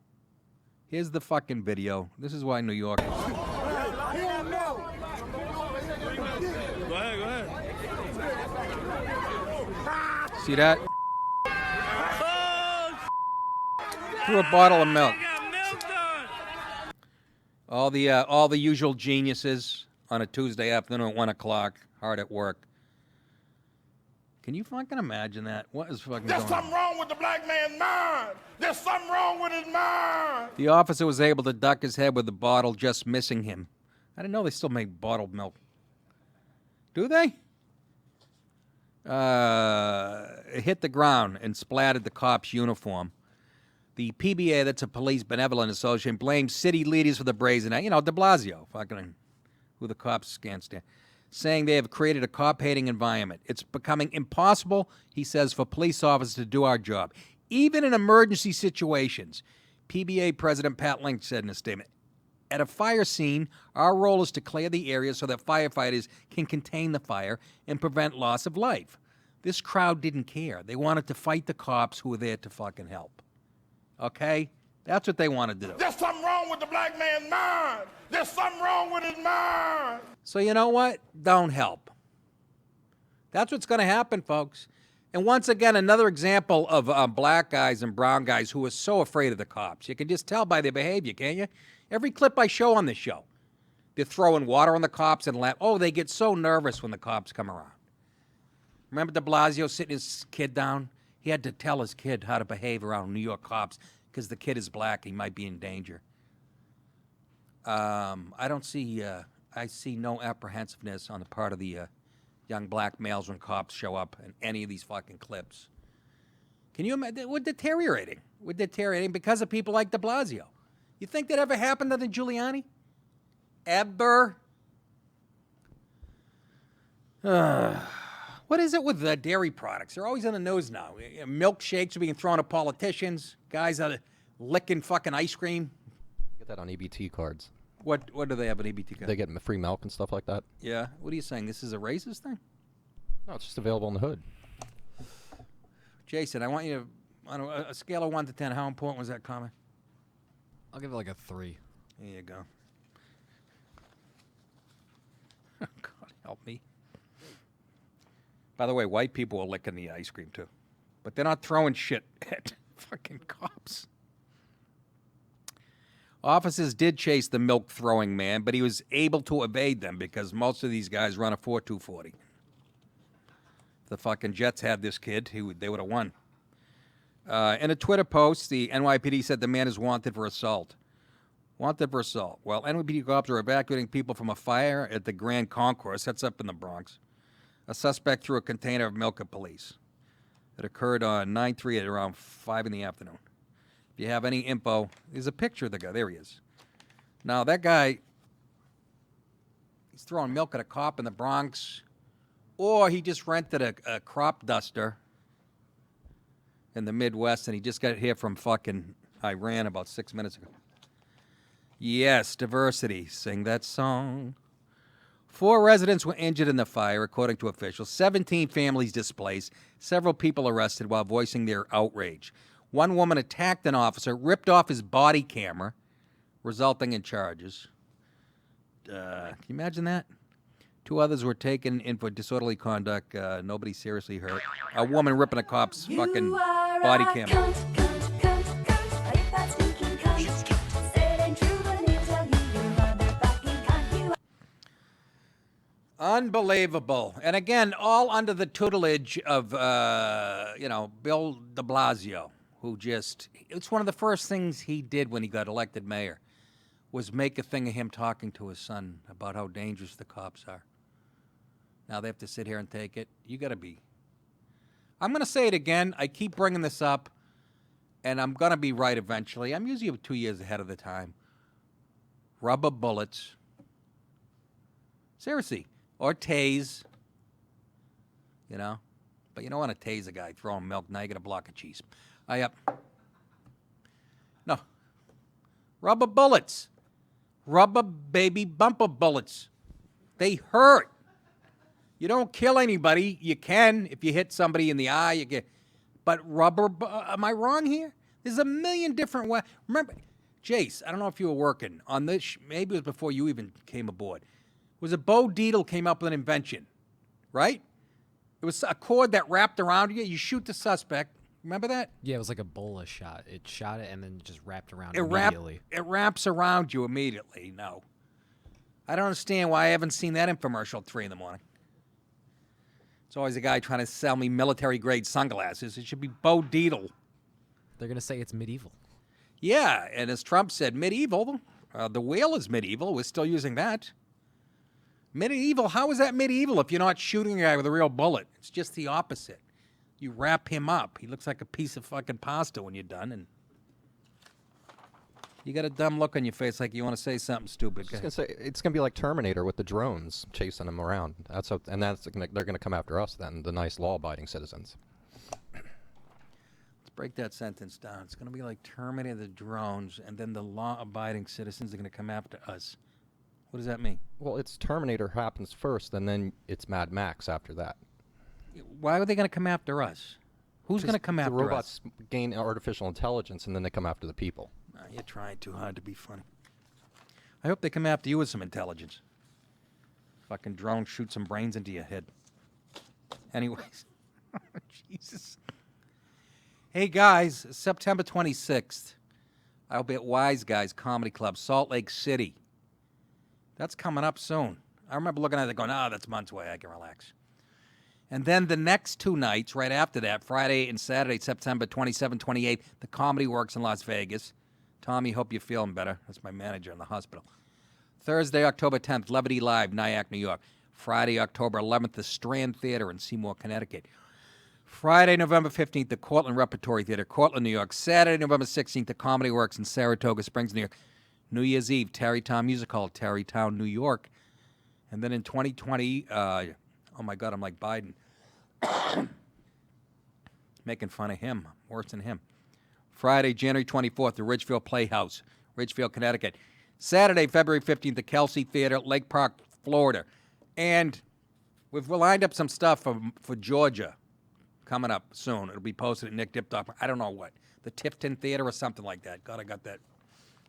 Here's the fucking video. This is why New York... Go ahead. See that? Threw a bottle of milk. All the usual geniuses on a Tuesday afternoon at 1 o'clock, hard at work. Can you fucking imagine that? What is fucking going on? There's something wrong with the black man's mind. There's something wrong with his mind. The officer was able to duck his head with the bottle, just missing him. I didn't know they still make bottled milk. Do they? It hit the ground and splattered the cop's uniform. The PBA, that's a Police Benevolent Association, blames city leaders for the brazen act. You know, de Blasio, fucking who the cops can't stand. Saying they have created a cop-hating environment. It's becoming impossible, he says, for police officers to do our job. Even in emergency situations, PBA President Pat Lynch said in a statement, at a fire scene, our role is to clear the area so that firefighters can contain the fire and prevent loss of life. This crowd didn't care. They wanted to fight the cops who were there to fucking help. Okay? That's what they wanted to do. There's something wrong with the black man's mind. There's something wrong with his mind. So you know what? Don't help. That's what's going to happen, folks. And once again, another example of black guys and brown guys who are so afraid of the cops. You can just tell by their behavior, can't you? Every clip I show on this show, they're throwing water on the cops and they get so nervous when the cops come around. Remember de Blasio sitting his kid down? He had to tell his kid how to behave around New York cops because the kid is black. He might be in danger. I see no apprehensiveness on the part of the young black males when cops show up in any of these fucking clips. Can you imagine? We're deteriorating. We're deteriorating because of people like de Blasio. You think that ever happened to the Giuliani? Ever? What is it with dairy products? They're always on the news now. Milkshakes are being thrown at politicians. Guys are licking fucking ice cream. Get that on EBT cards. What do they have on EBT cards? They get free milk and stuff like that. Yeah. What are you saying? This is a racist thing? No, it's just available in the hood. Jason, I want you to, on a scale of 1 to 10, how important was that comment? I'll give it like a 3. There you go. God help me. By the way, white people are licking the ice cream too. But they're not throwing shit at fucking cops. Officers did chase the milk-throwing man, but he was able to evade them because most of these guys run a 4.240. If the fucking Jets had this kid, they would have won. In a Twitter post, the NYPD said the man is wanted for assault. Wanted for assault. Well, NYPD cops are evacuating people from a fire at the Grand Concourse. That's up in the Bronx. A suspect threw a container of milk at police. It occurred on 9/3 at around 5 in the afternoon. If you have any info, there's a picture of the guy. There he is. Now, that guy, he's throwing milk at a cop in the Bronx, or he just rented a crop duster in the Midwest, and he just got here from fucking Iran about 6 minutes ago. Yes, diversity. Sing that song. 4 residents were injured in the fire, according to officials. 17 families displaced. Several people arrested while voicing their outrage. One woman attacked an officer, ripped off his body camera, resulting in charges. Can you imagine that? 2 others were taken in for disorderly conduct. Nobody seriously hurt. A woman ripping a cop's fucking body camera. Unbelievable. And again, all under the tutelage of, Bill de Blasio, who it's one of the first things he did when he got elected mayor, was make a thing of him talking to his son about how dangerous the cops are. Now they have to sit here and take it. You got to be. I'm going to say it again. I keep bringing this up, and I'm going to be right eventually. I'm usually 2 years ahead of the time. Rubber bullets. Seriously. Or tase. But you don't want to tase a guy throwing milk. Now you get a block of cheese. No. Rubber bullets. Rubber baby bumper bullets. They hurt. You don't kill anybody. You can if you hit somebody in the eye. You get, but rubber. Am I wrong here? There's a million different ways. Remember, Jace, I don't know if you were working on this. Maybe it was before you even came aboard. It was Bo Dietl came up with an invention, right? It was a cord that wrapped around you. You shoot the suspect. Remember that? Yeah, it was like a bola shot. It shot it and then just wrapped around immediately. It wraps around you immediately. No. I don't understand why I haven't seen that infomercial at 3 in the morning. It's always a guy trying to sell me military-grade sunglasses. It should be Bo Dietl. They're going to say it's medieval. Yeah, and as Trump said, medieval. The whale is medieval. We're still using that. Medieval? How is that medieval if you're not shooting a guy with a real bullet? It's just the opposite. You wrap him up. He looks like a piece of fucking pasta when you're done, and you got a dumb look on your face like you want to say something stupid. I was just gonna say it's gonna be like Terminator with the drones chasing him around. They're gonna come after us then, the nice law-abiding citizens. Let's break that sentence down. It's gonna be like Terminator, the drones, and then the law-abiding citizens are gonna come after us. What does that mean? Well, it's Terminator happens first, and then it's Mad Max after that. Why are they going to come after us? Who's going to come after us? The robots gain artificial intelligence, and then they come after the people. You're trying too hard to be funny. I hope they come after you with some intelligence. Fucking drone shoot some brains into your head. Anyways. Jesus. Jesus. Hey, guys, September 26th, I'll be at Wise Guys Comedy Club, Salt Lake City. That's coming up soon. I remember looking at it going, that's months away. I can relax. And then the next 2 nights, right after that, Friday and Saturday, September 27, 28, the Comedy Works in Las Vegas. Tommy, hope you're feeling better. That's my manager in the hospital. Thursday, October 10th, Levity Live, Nyack, New York. Friday, October 11th, the Strand Theater in Seymour, Connecticut. Friday, November 15th, the Cortland Repertory Theater, Cortland, New York. Saturday, November 16th, the Comedy Works in Saratoga Springs, New York. New Year's Eve, Tarrytown Music Hall, Tarrytown, New York. And then in 2020, oh my God, I'm like Biden. Making fun of him, worse than him. Friday, January 24th, the Ridgefield Playhouse, Ridgefield, Connecticut. Saturday, February 15th, the Kelsey Theater, Lake Park, Florida. And we've lined up some stuff for Georgia coming up soon. It'll be posted at Nick Dip. I don't know what. The Tifton Theater or something like that. God, I got that.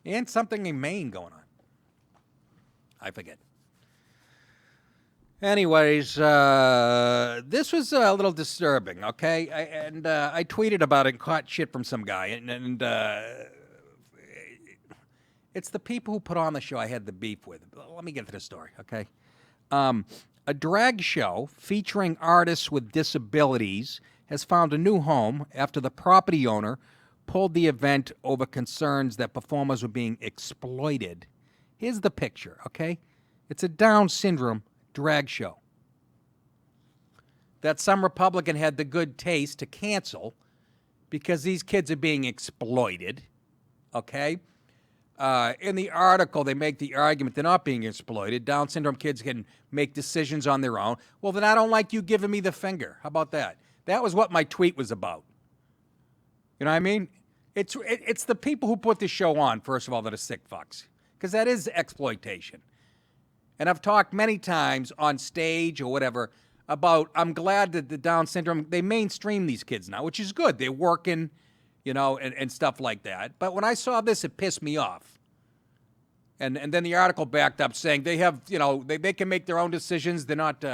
And something in Maine going on. I forget. Anyways, this was a little disturbing, okay? I tweeted about it and caught shit from some guy. And it's the people who put on the show I had the beef with. Let me get to the story, okay? A drag show featuring artists with disabilities has found a new home after the property owner pulled the event over concerns that performers were being exploited. Here's the picture, okay? It's a Down syndrome drag show that some Republican had the good taste to cancel because these kids are being exploited, okay? In the article, they make the argument they're not being exploited. Down syndrome kids can make decisions on their own. Well, then I don't like you giving me the finger. How about that? That was what my tweet was about. You know what I mean? It's the people who put this show on, first of all, that are sick fucks. Because that is exploitation. And I've talked many times on stage or whatever about I'm glad that the Down syndrome, they mainstream these kids now, which is good. They're working, you know, and stuff like that. But when I saw this, it pissed me off. And then the article backed up saying they have, you know, they can make their own decisions. They're not.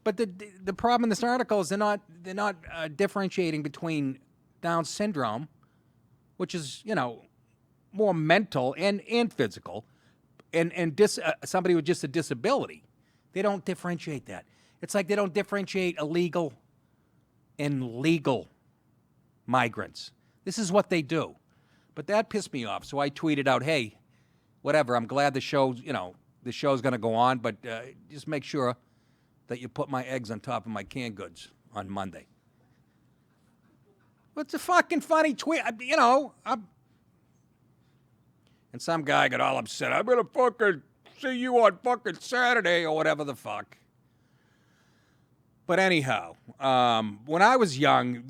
But the problem in this article is they're not differentiating between Down syndrome, which is, you know, more mental and physical, and somebody with just a disability. They don't differentiate that. It's like they don't differentiate illegal and legal migrants. This is what they do. But that pissed me off, so I tweeted out, hey, whatever, I'm glad the show's going to go on, but just make sure that you put my eggs on top of my canned goods on Monday. What's a fucking funny tweet? You know, and some guy got all upset. I'm going to fucking see you on fucking Saturday or whatever the fuck. But anyhow, when I was young,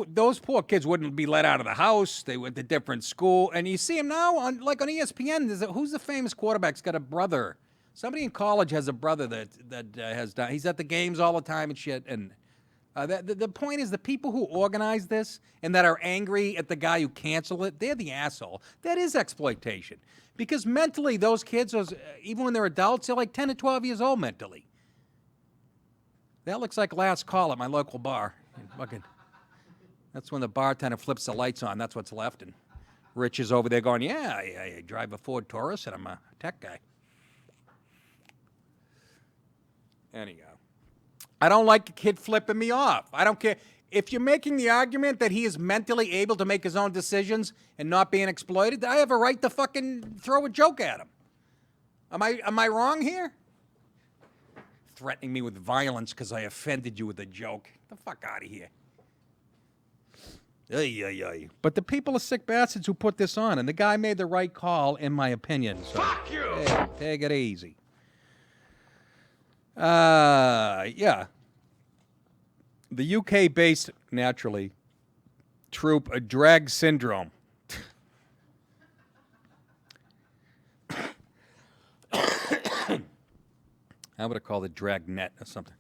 those poor kids wouldn't be let out of the house. They went to different school. And you see them now on ESPN. Who's the famous quarterback's got a brother? Somebody in college has a brother that has done. He's at the games all the time and shit. And the point is the people who organize this and that are angry at the guy who canceled it, they're the asshole. That is exploitation. Because mentally, those kids, even when they're adults, they're like 10 to 12 years old mentally. That looks like last call at my local bar. That's when the bartender flips the lights on. That's what's left. And Rich is over there going, yeah, I drive a Ford Taurus and I'm a tech guy. Anyhow, I don't like a kid flipping me off. I don't care. If you're making the argument that he is mentally able to make his own decisions and not being exploited, I have a right to fucking throw a joke at him. Am I wrong here? Threatening me with violence because I offended you with a joke. Get the fuck out of here. But the people are sick bastards who put this on, and the guy made the right call, in my opinion. So, fuck you! Hey, take it easy. Yeah. The UK-based, naturally, troupe, a Drag Syndrome. I would have called it Dragnet or something.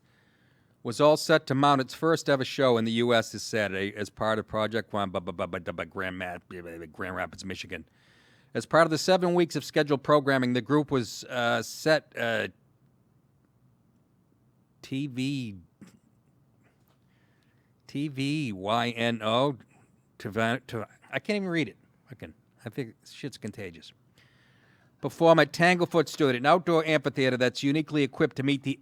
Was all set to mount its first ever show in the U.S. this Saturday as part of Project One, Grand Rapids, Michigan. As part of the 7 weeks of scheduled programming, the group was set TV TVYNO. I can't even read it. I think shit's contagious. Perform at Tanglefoot Studio, an outdoor amphitheater that's uniquely equipped to meet the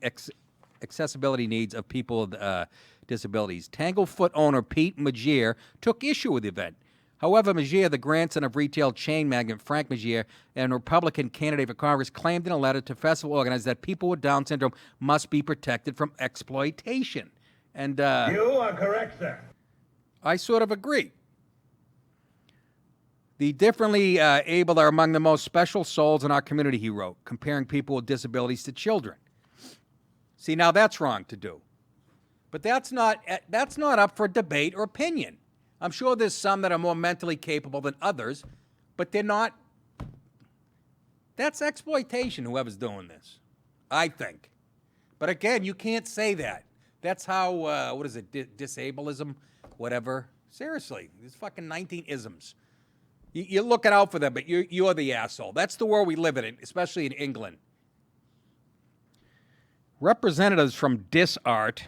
accessibility needs of people with disabilities. Tanglefoot owner Pete Magier took issue with the event. However, Magier, the grandson of retail chain magnate Frank Magier and Republican candidate for Congress, claimed in a letter to festival organizers that people with Down syndrome must be protected from exploitation. And you are correct, sir. I sort of agree. The differently able are among the most special souls in our community, he wrote, comparing people with disabilities to children. See, now that's wrong to do. But that's not up for debate or opinion. I'm sure there's some that are more mentally capable than others, but they're not. That's exploitation, whoever's doing this, I think. But again, you can't say that. That's how, what is it, disableism, whatever. Seriously, these fucking 19 isms. You're looking out for them, but you're the asshole. That's the world we live in, especially in England. Representatives from DisArt,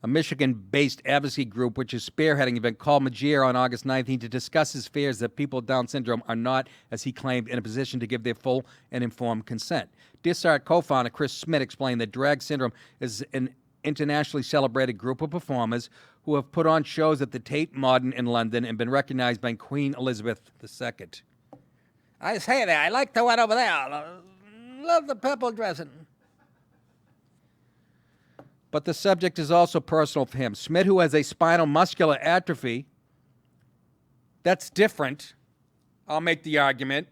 a Michigan-based advocacy group which is spearheading an event, called Magier on August 19 to discuss his fears that people with Down syndrome are not, as he claimed, in a position to give their full and informed consent. DisArt co-founder Chris Smith explained that drag syndrome is an internationally celebrated group of performers who have put on shows at the Tate Modern in London and been recognized by Queen Elizabeth II. I say that. I like the one over there. Love the purple dressing. But the subject is also personal for him. Smith, who has a spinal muscular atrophy, that's different. I'll make the argument.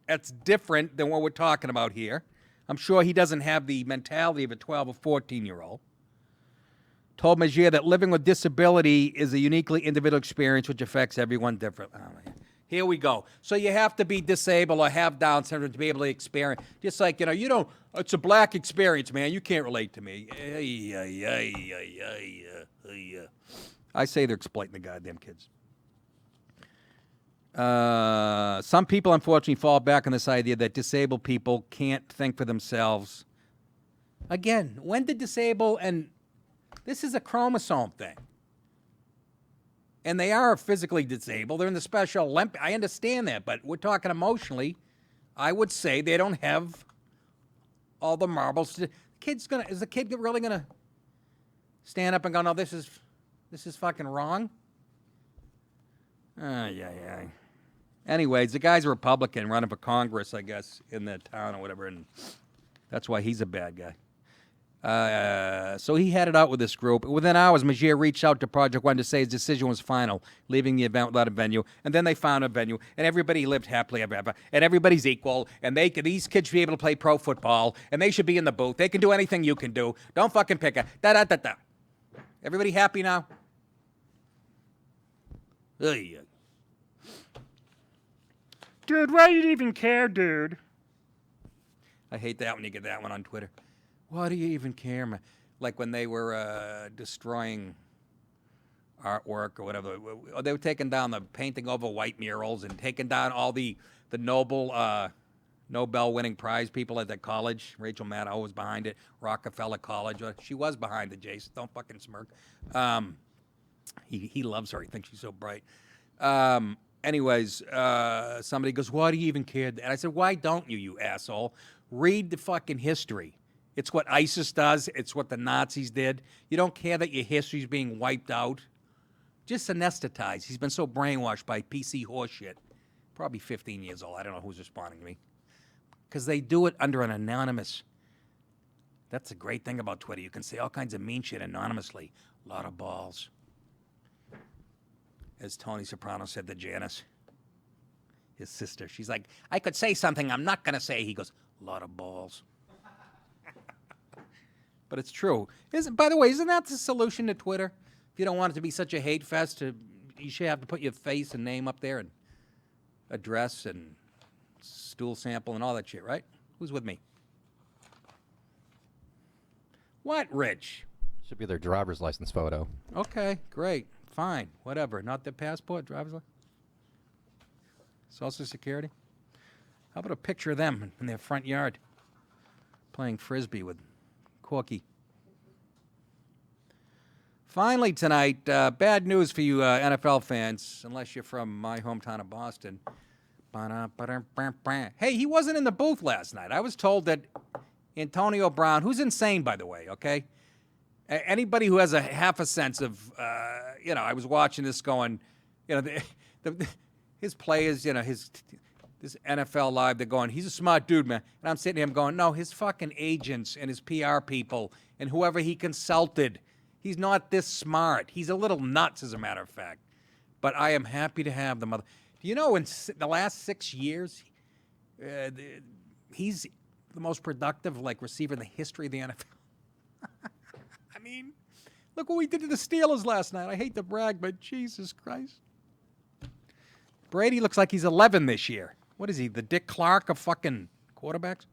That's different than what we're talking about here. I'm sure he doesn't have the mentality of a 12 or 14-year-old. Told Magier that living with disability is a uniquely individual experience which affects everyone differently. Oh, here we go. So you have to be disabled or have Down syndrome to be able to experience. Just like, you don't, it's a black experience, man. You can't relate to me. I say they're exploiting the goddamn kids. Some people, unfortunately, fall back on this idea that disabled people can't think for themselves. Again, when did disabled, and this is a chromosome thing. And they are physically disabled. They're in the special Olympics. I understand that, but we're talking emotionally. I would say they don't have all the marbles. Is the kid really gonna stand up and go, no, this is fucking wrong? Yeah. Anyways, the guy's a Republican running for Congress, I guess, in the town or whatever, and that's why he's a bad guy. So he had it out with this group. Within hours, Magier reached out to Project One to say his decision was final, leaving the event without a venue. And then they found a venue, and everybody lived happily ever after. And everybody's equal, and these kids should be able to play pro football, and they should be in the booth. They can do anything you can do. Don't fucking pick a da-da-da-da. Everybody happy now? Ugh. Dude, why do you even care, dude? I hate that when you get that one on Twitter. Why do you even care, man? Like when they were destroying artwork or whatever. They were taking down the painting over white murals and taking down all the Nobel-winning prize people at that college. Rachel Maddow was behind it. Rockefeller College. She was behind it, Jason. Don't fucking smirk. He loves her. He thinks she's so bright. Anyways, somebody goes, why do you even care? And I said, why don't you asshole? Read the fucking history. It's what ISIS does. It's what the Nazis did. You don't care that your history's being wiped out. Just anesthetized. He's been so brainwashed by PC horseshit. Probably 15 years old. I don't know who's responding to me. Because they do it under an anonymous. That's a great thing about Twitter. You can say all kinds of mean shit anonymously. A lot of balls. As Tony Soprano said to Janice, his sister. She's like, I could say something I'm not going to say. He goes, a lot of balls. But it's true. By the way, isn't that the solution to Twitter? If you don't want it to be such a hate fest, you should have to put your face and name up there and address and stool sample and all that shit, right? Who's with me? What, Rich? Should be their driver's license photo. Okay, great. Fine. Whatever. Not their passport, driver's license? Social Security? How about a picture of them in their front yard playing Frisbee with Corky? Finally tonight, bad news for you NFL fans, unless you're from my hometown of Boston. Hey, he wasn't in the booth last night. I was told that Antonio Brown, who's insane, by the way, okay? Anybody who has a half a sense of, I was watching this going, his players, this NFL Live, they're going, he's a smart dude, man. And I'm sitting here going, no, his fucking agents and his PR people and whoever he consulted, he's not this smart. He's a little nuts, as a matter of fact. But I am happy to have the mother. Do you know in the last 6 years, he's the most productive receiver in the history of the NFL? I mean, look what we did to the Steelers last night. I hate to brag, but Jesus Christ. Brady looks like he's 11 this year. What is he, the Dick Clark of fucking quarterbacks?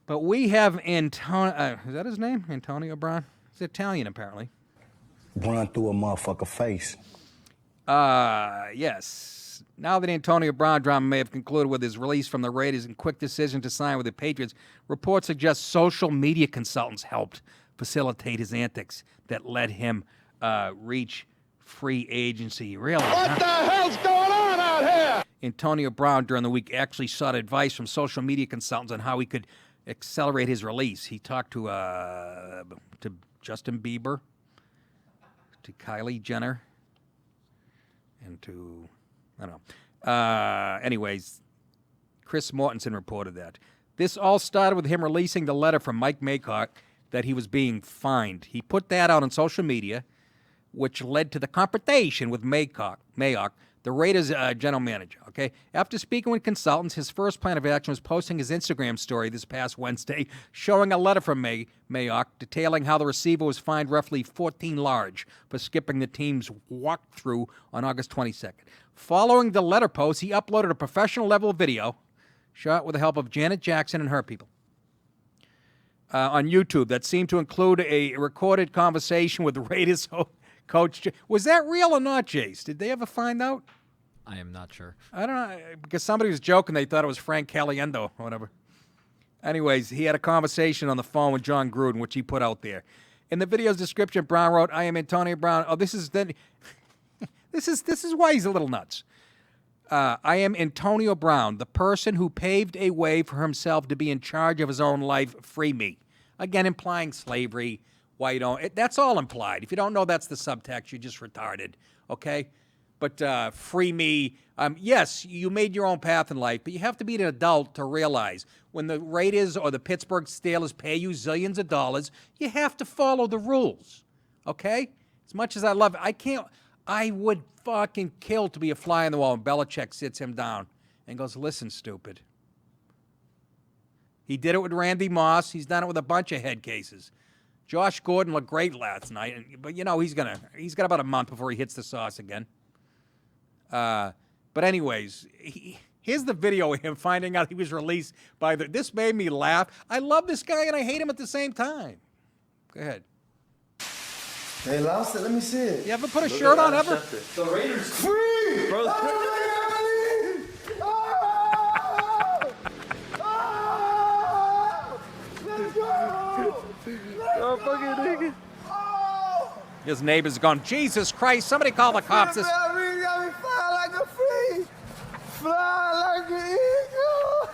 But we have Antonio, is that his name? Antonio Brown? He's Italian, apparently. Run through a motherfucker face. Yes. Now that Antonio Brown drama may have concluded with his release from the Raiders and quick decision to sign with the Patriots, reports suggest social media consultants helped facilitate his antics that led him reach free agency. Really? What the hell's going on out here? Antonio Brown during the week actually sought advice from social media consultants on how he could accelerate his release. He talked to Justin Bieber, to Kylie Jenner, and to, I don't know. Anyways, Chris Mortensen reported that. This all started with him releasing the letter from Mike Mayock that he was being fined. He put that out on social media, which led to the confrontation with Mayock, the Raiders general manager. Okay, after speaking with consultants, his first plan of action was posting his Instagram story this past Wednesday, showing a letter from Mayock detailing how the receiver was fined roughly $14 large for skipping the team's walkthrough on August 22nd. Following the letter post, he uploaded a professional-level video shot with the help of Janet Jackson and her people on YouTube that seemed to include a recorded conversation with the Raiders coach. Was that real or not, Jace? Did they ever find out? I am not sure. I don't know, because somebody was joking. They thought it was Frank Caliendo or whatever. Anyways, he had a conversation on the phone with John Gruden, which he put out there. In the video's description, Brown wrote, "I am Antonio Brown." Oh, this is why he's a little nuts. I am Antonio Brown, the person who paved a way for himself to be in charge of his own life. Free me. Again, implying slavery. Why you don't? That's all implied. If you don't know that's the subtext, you're just retarded, okay? But free me. Yes, you made your own path in life, but you have to be an adult to realize when the Raiders or the Pittsburgh Steelers pay you zillions of dollars, you have to follow the rules, okay? As much as I love it, I would fucking kill to be a fly on the wall when Belichick sits him down and goes, "Listen, stupid." He did it with Randy Moss. He's done it with a bunch of head cases. Josh Gordon looked great last night, but he's got about a month before he hits the sauce again. But anyways, here's the video of him finding out he was released by this made me laugh. I love this guy and I hate him at the same time. Go ahead. Hey, lost it. Let me see it. You ever put a shirt on ever? The Raiders free, bro. Oh, fucking nigga. His neighbor's gone, "Jesus Christ, somebody call the cops." Got me fly like a free. Fly like an eagle.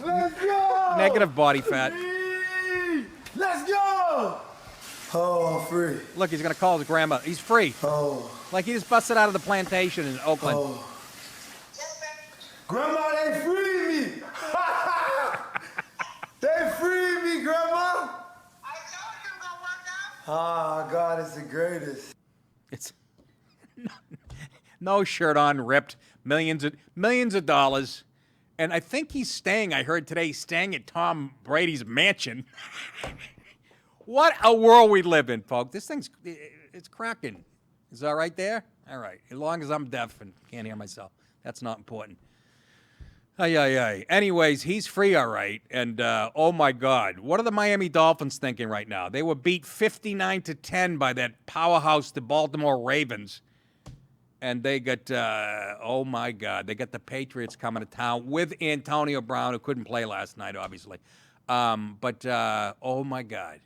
Let's go. Negative body fat. Let's go. Oh, I'm free. Look, he's going to call his grandma. He's free. Oh. Like he just busted out of the plantation in Oakland. Oh. Grandma, they free me. They free me, Grandma. Oh, God, it's the greatest. It's no shirt on, ripped, millions of dollars. And I think he's staying, I heard today, staying at Tom Brady's mansion. What a world we live in, folks. This it's cracking. Is that right there? All right. As long as I'm deaf and can't hear myself. That's not important. Anyways, he's free, all right. And, oh, my God. What are the Miami Dolphins thinking right now? They were beat 59-10 by that powerhouse, the Baltimore Ravens. And they got, oh, my God, they got the Patriots coming to town with Antonio Brown, who couldn't play last night, obviously. Oh, my God.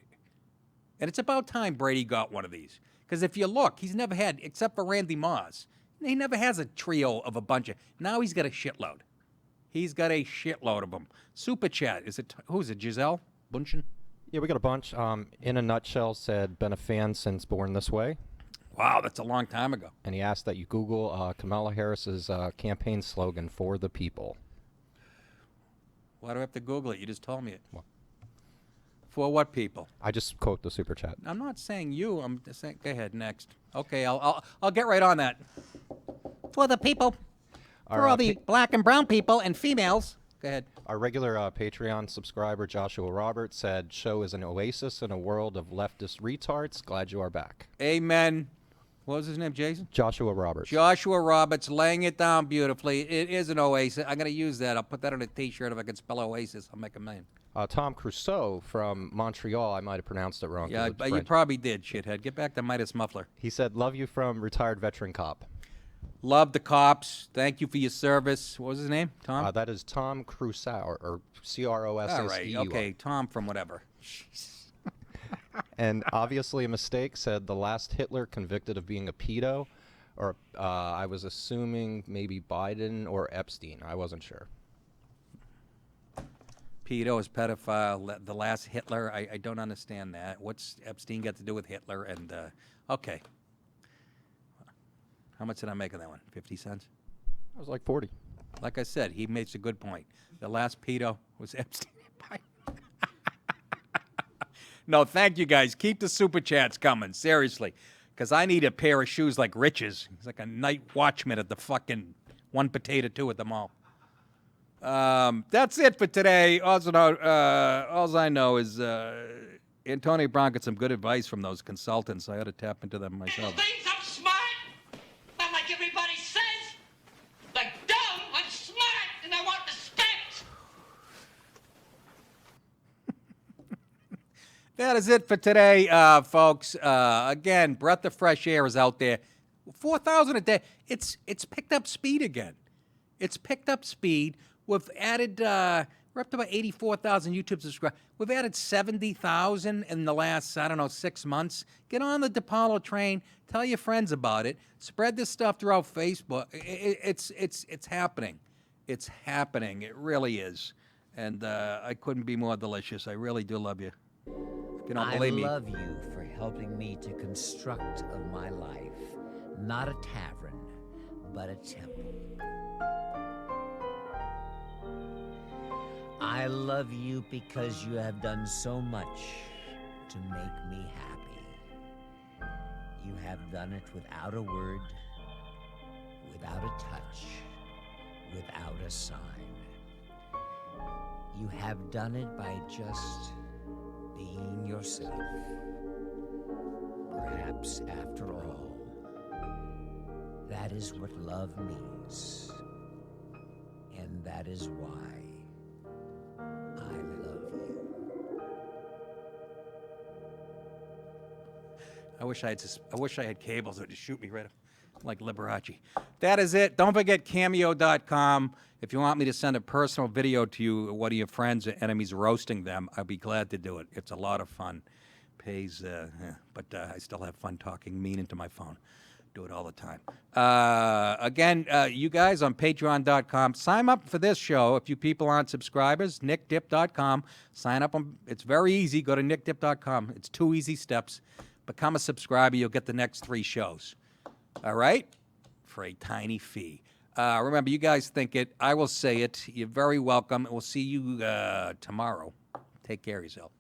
And it's about time Brady got one of these. Because if you look, he's never had, except for Randy Moss, he never has a trio of a bunch of. Now he's got a shitload. He's got a shitload of them. Super Chat. Who's it, Giselle Bunchen? Yeah, we got a bunch. In a nutshell, said, been a fan since Born This Way. Wow, that's a long time ago. And he asked that you Google Kamala Harris's campaign slogan, "For the People." Why do I have to Google it? You just told me it. Well, for what people? I just quote the super chat. I'm not saying you. I'm just saying. Go ahead, next. Okay, I'll get right on that. For the people. For all the black and brown people and females. Go ahead. Our regular Patreon subscriber, Joshua Roberts, said, "Show is an oasis in a world of leftist retards. Glad you are back." Amen. What was his name, Jason? Joshua Roberts. Joshua Roberts, laying it down beautifully. It is an oasis. I'm going to use that. I'll put that on a T-shirt. If I can spell oasis, I'll make a million. Tom Crusoe from Montreal. I might have pronounced it wrong. Yeah, you probably did, shithead. Get back to Midas Muffler. He said, "Love you from retired veteran cop." Love the cops. Thank you for your service. What was his name? Tom? That is Tom Crusoe, or C-R-O-S-S-E-U. All right. Okay, Tom from whatever. And obviously a mistake, said the last Hitler convicted of being a pedo, or I was assuming maybe Biden or Epstein. I wasn't sure. Pedo is pedophile. The last Hitler. I don't understand that. What's Epstein got to do with Hitler? And okay. How much did I make on that one? 50 cents? It was like 40. Like I said, he makes a good point. The last pedo was Epstein. No, thank you, guys. Keep the super chats coming, seriously, because I need a pair of shoes like Rich's. He's like a night watchman at the fucking One Potato Two at the mall. That's it for today. Also, all I know is Antonio Brown got some good advice from those consultants. I ought to tap into them myself. People think I'm smart, not like everybody says. Like dumb, I'm smart, and I want respect. That is it for today, folks. Again, breath of fresh air is out there. 4,000 a day. It's picked up speed again. It's picked up speed. We've added, we're up to about 84,000 YouTube subscribers. We've added 70,000 in the last, 6 months. Get on the DiPaolo train. Tell your friends about it. Spread this stuff throughout Facebook. It's happening. It's happening. It really is. And I couldn't be more delicious. I really do love you. If you don't believe me. I love you for helping me to construct of my life, not a tavern, but a temple. I love you because you have done so much to make me happy. You have done it without a word, without a touch, without a sign. You have done it by just being yourself. Perhaps, after all, that is what love means. And that is why I love you. I wish I had cables that would just shoot me right up like Liberace. That is it. Don't forget Cameo.com. If you want me to send a personal video to you, one of your friends or enemies roasting them, I'd be glad to do it. It's a lot of fun. Pays, but I still have fun talking mean into my phone. Do it all the time. Again, you guys on Patreon.com, sign up for this show. If you people aren't subscribers, NickDip.com. Sign up. It's very easy. Go to NickDip.com. It's 2 easy steps. Become a subscriber. You'll get the next 3 shows. All right? For a tiny fee. Remember, you guys think it. I will say it. You're very welcome. We'll see you tomorrow. Take care of yourself.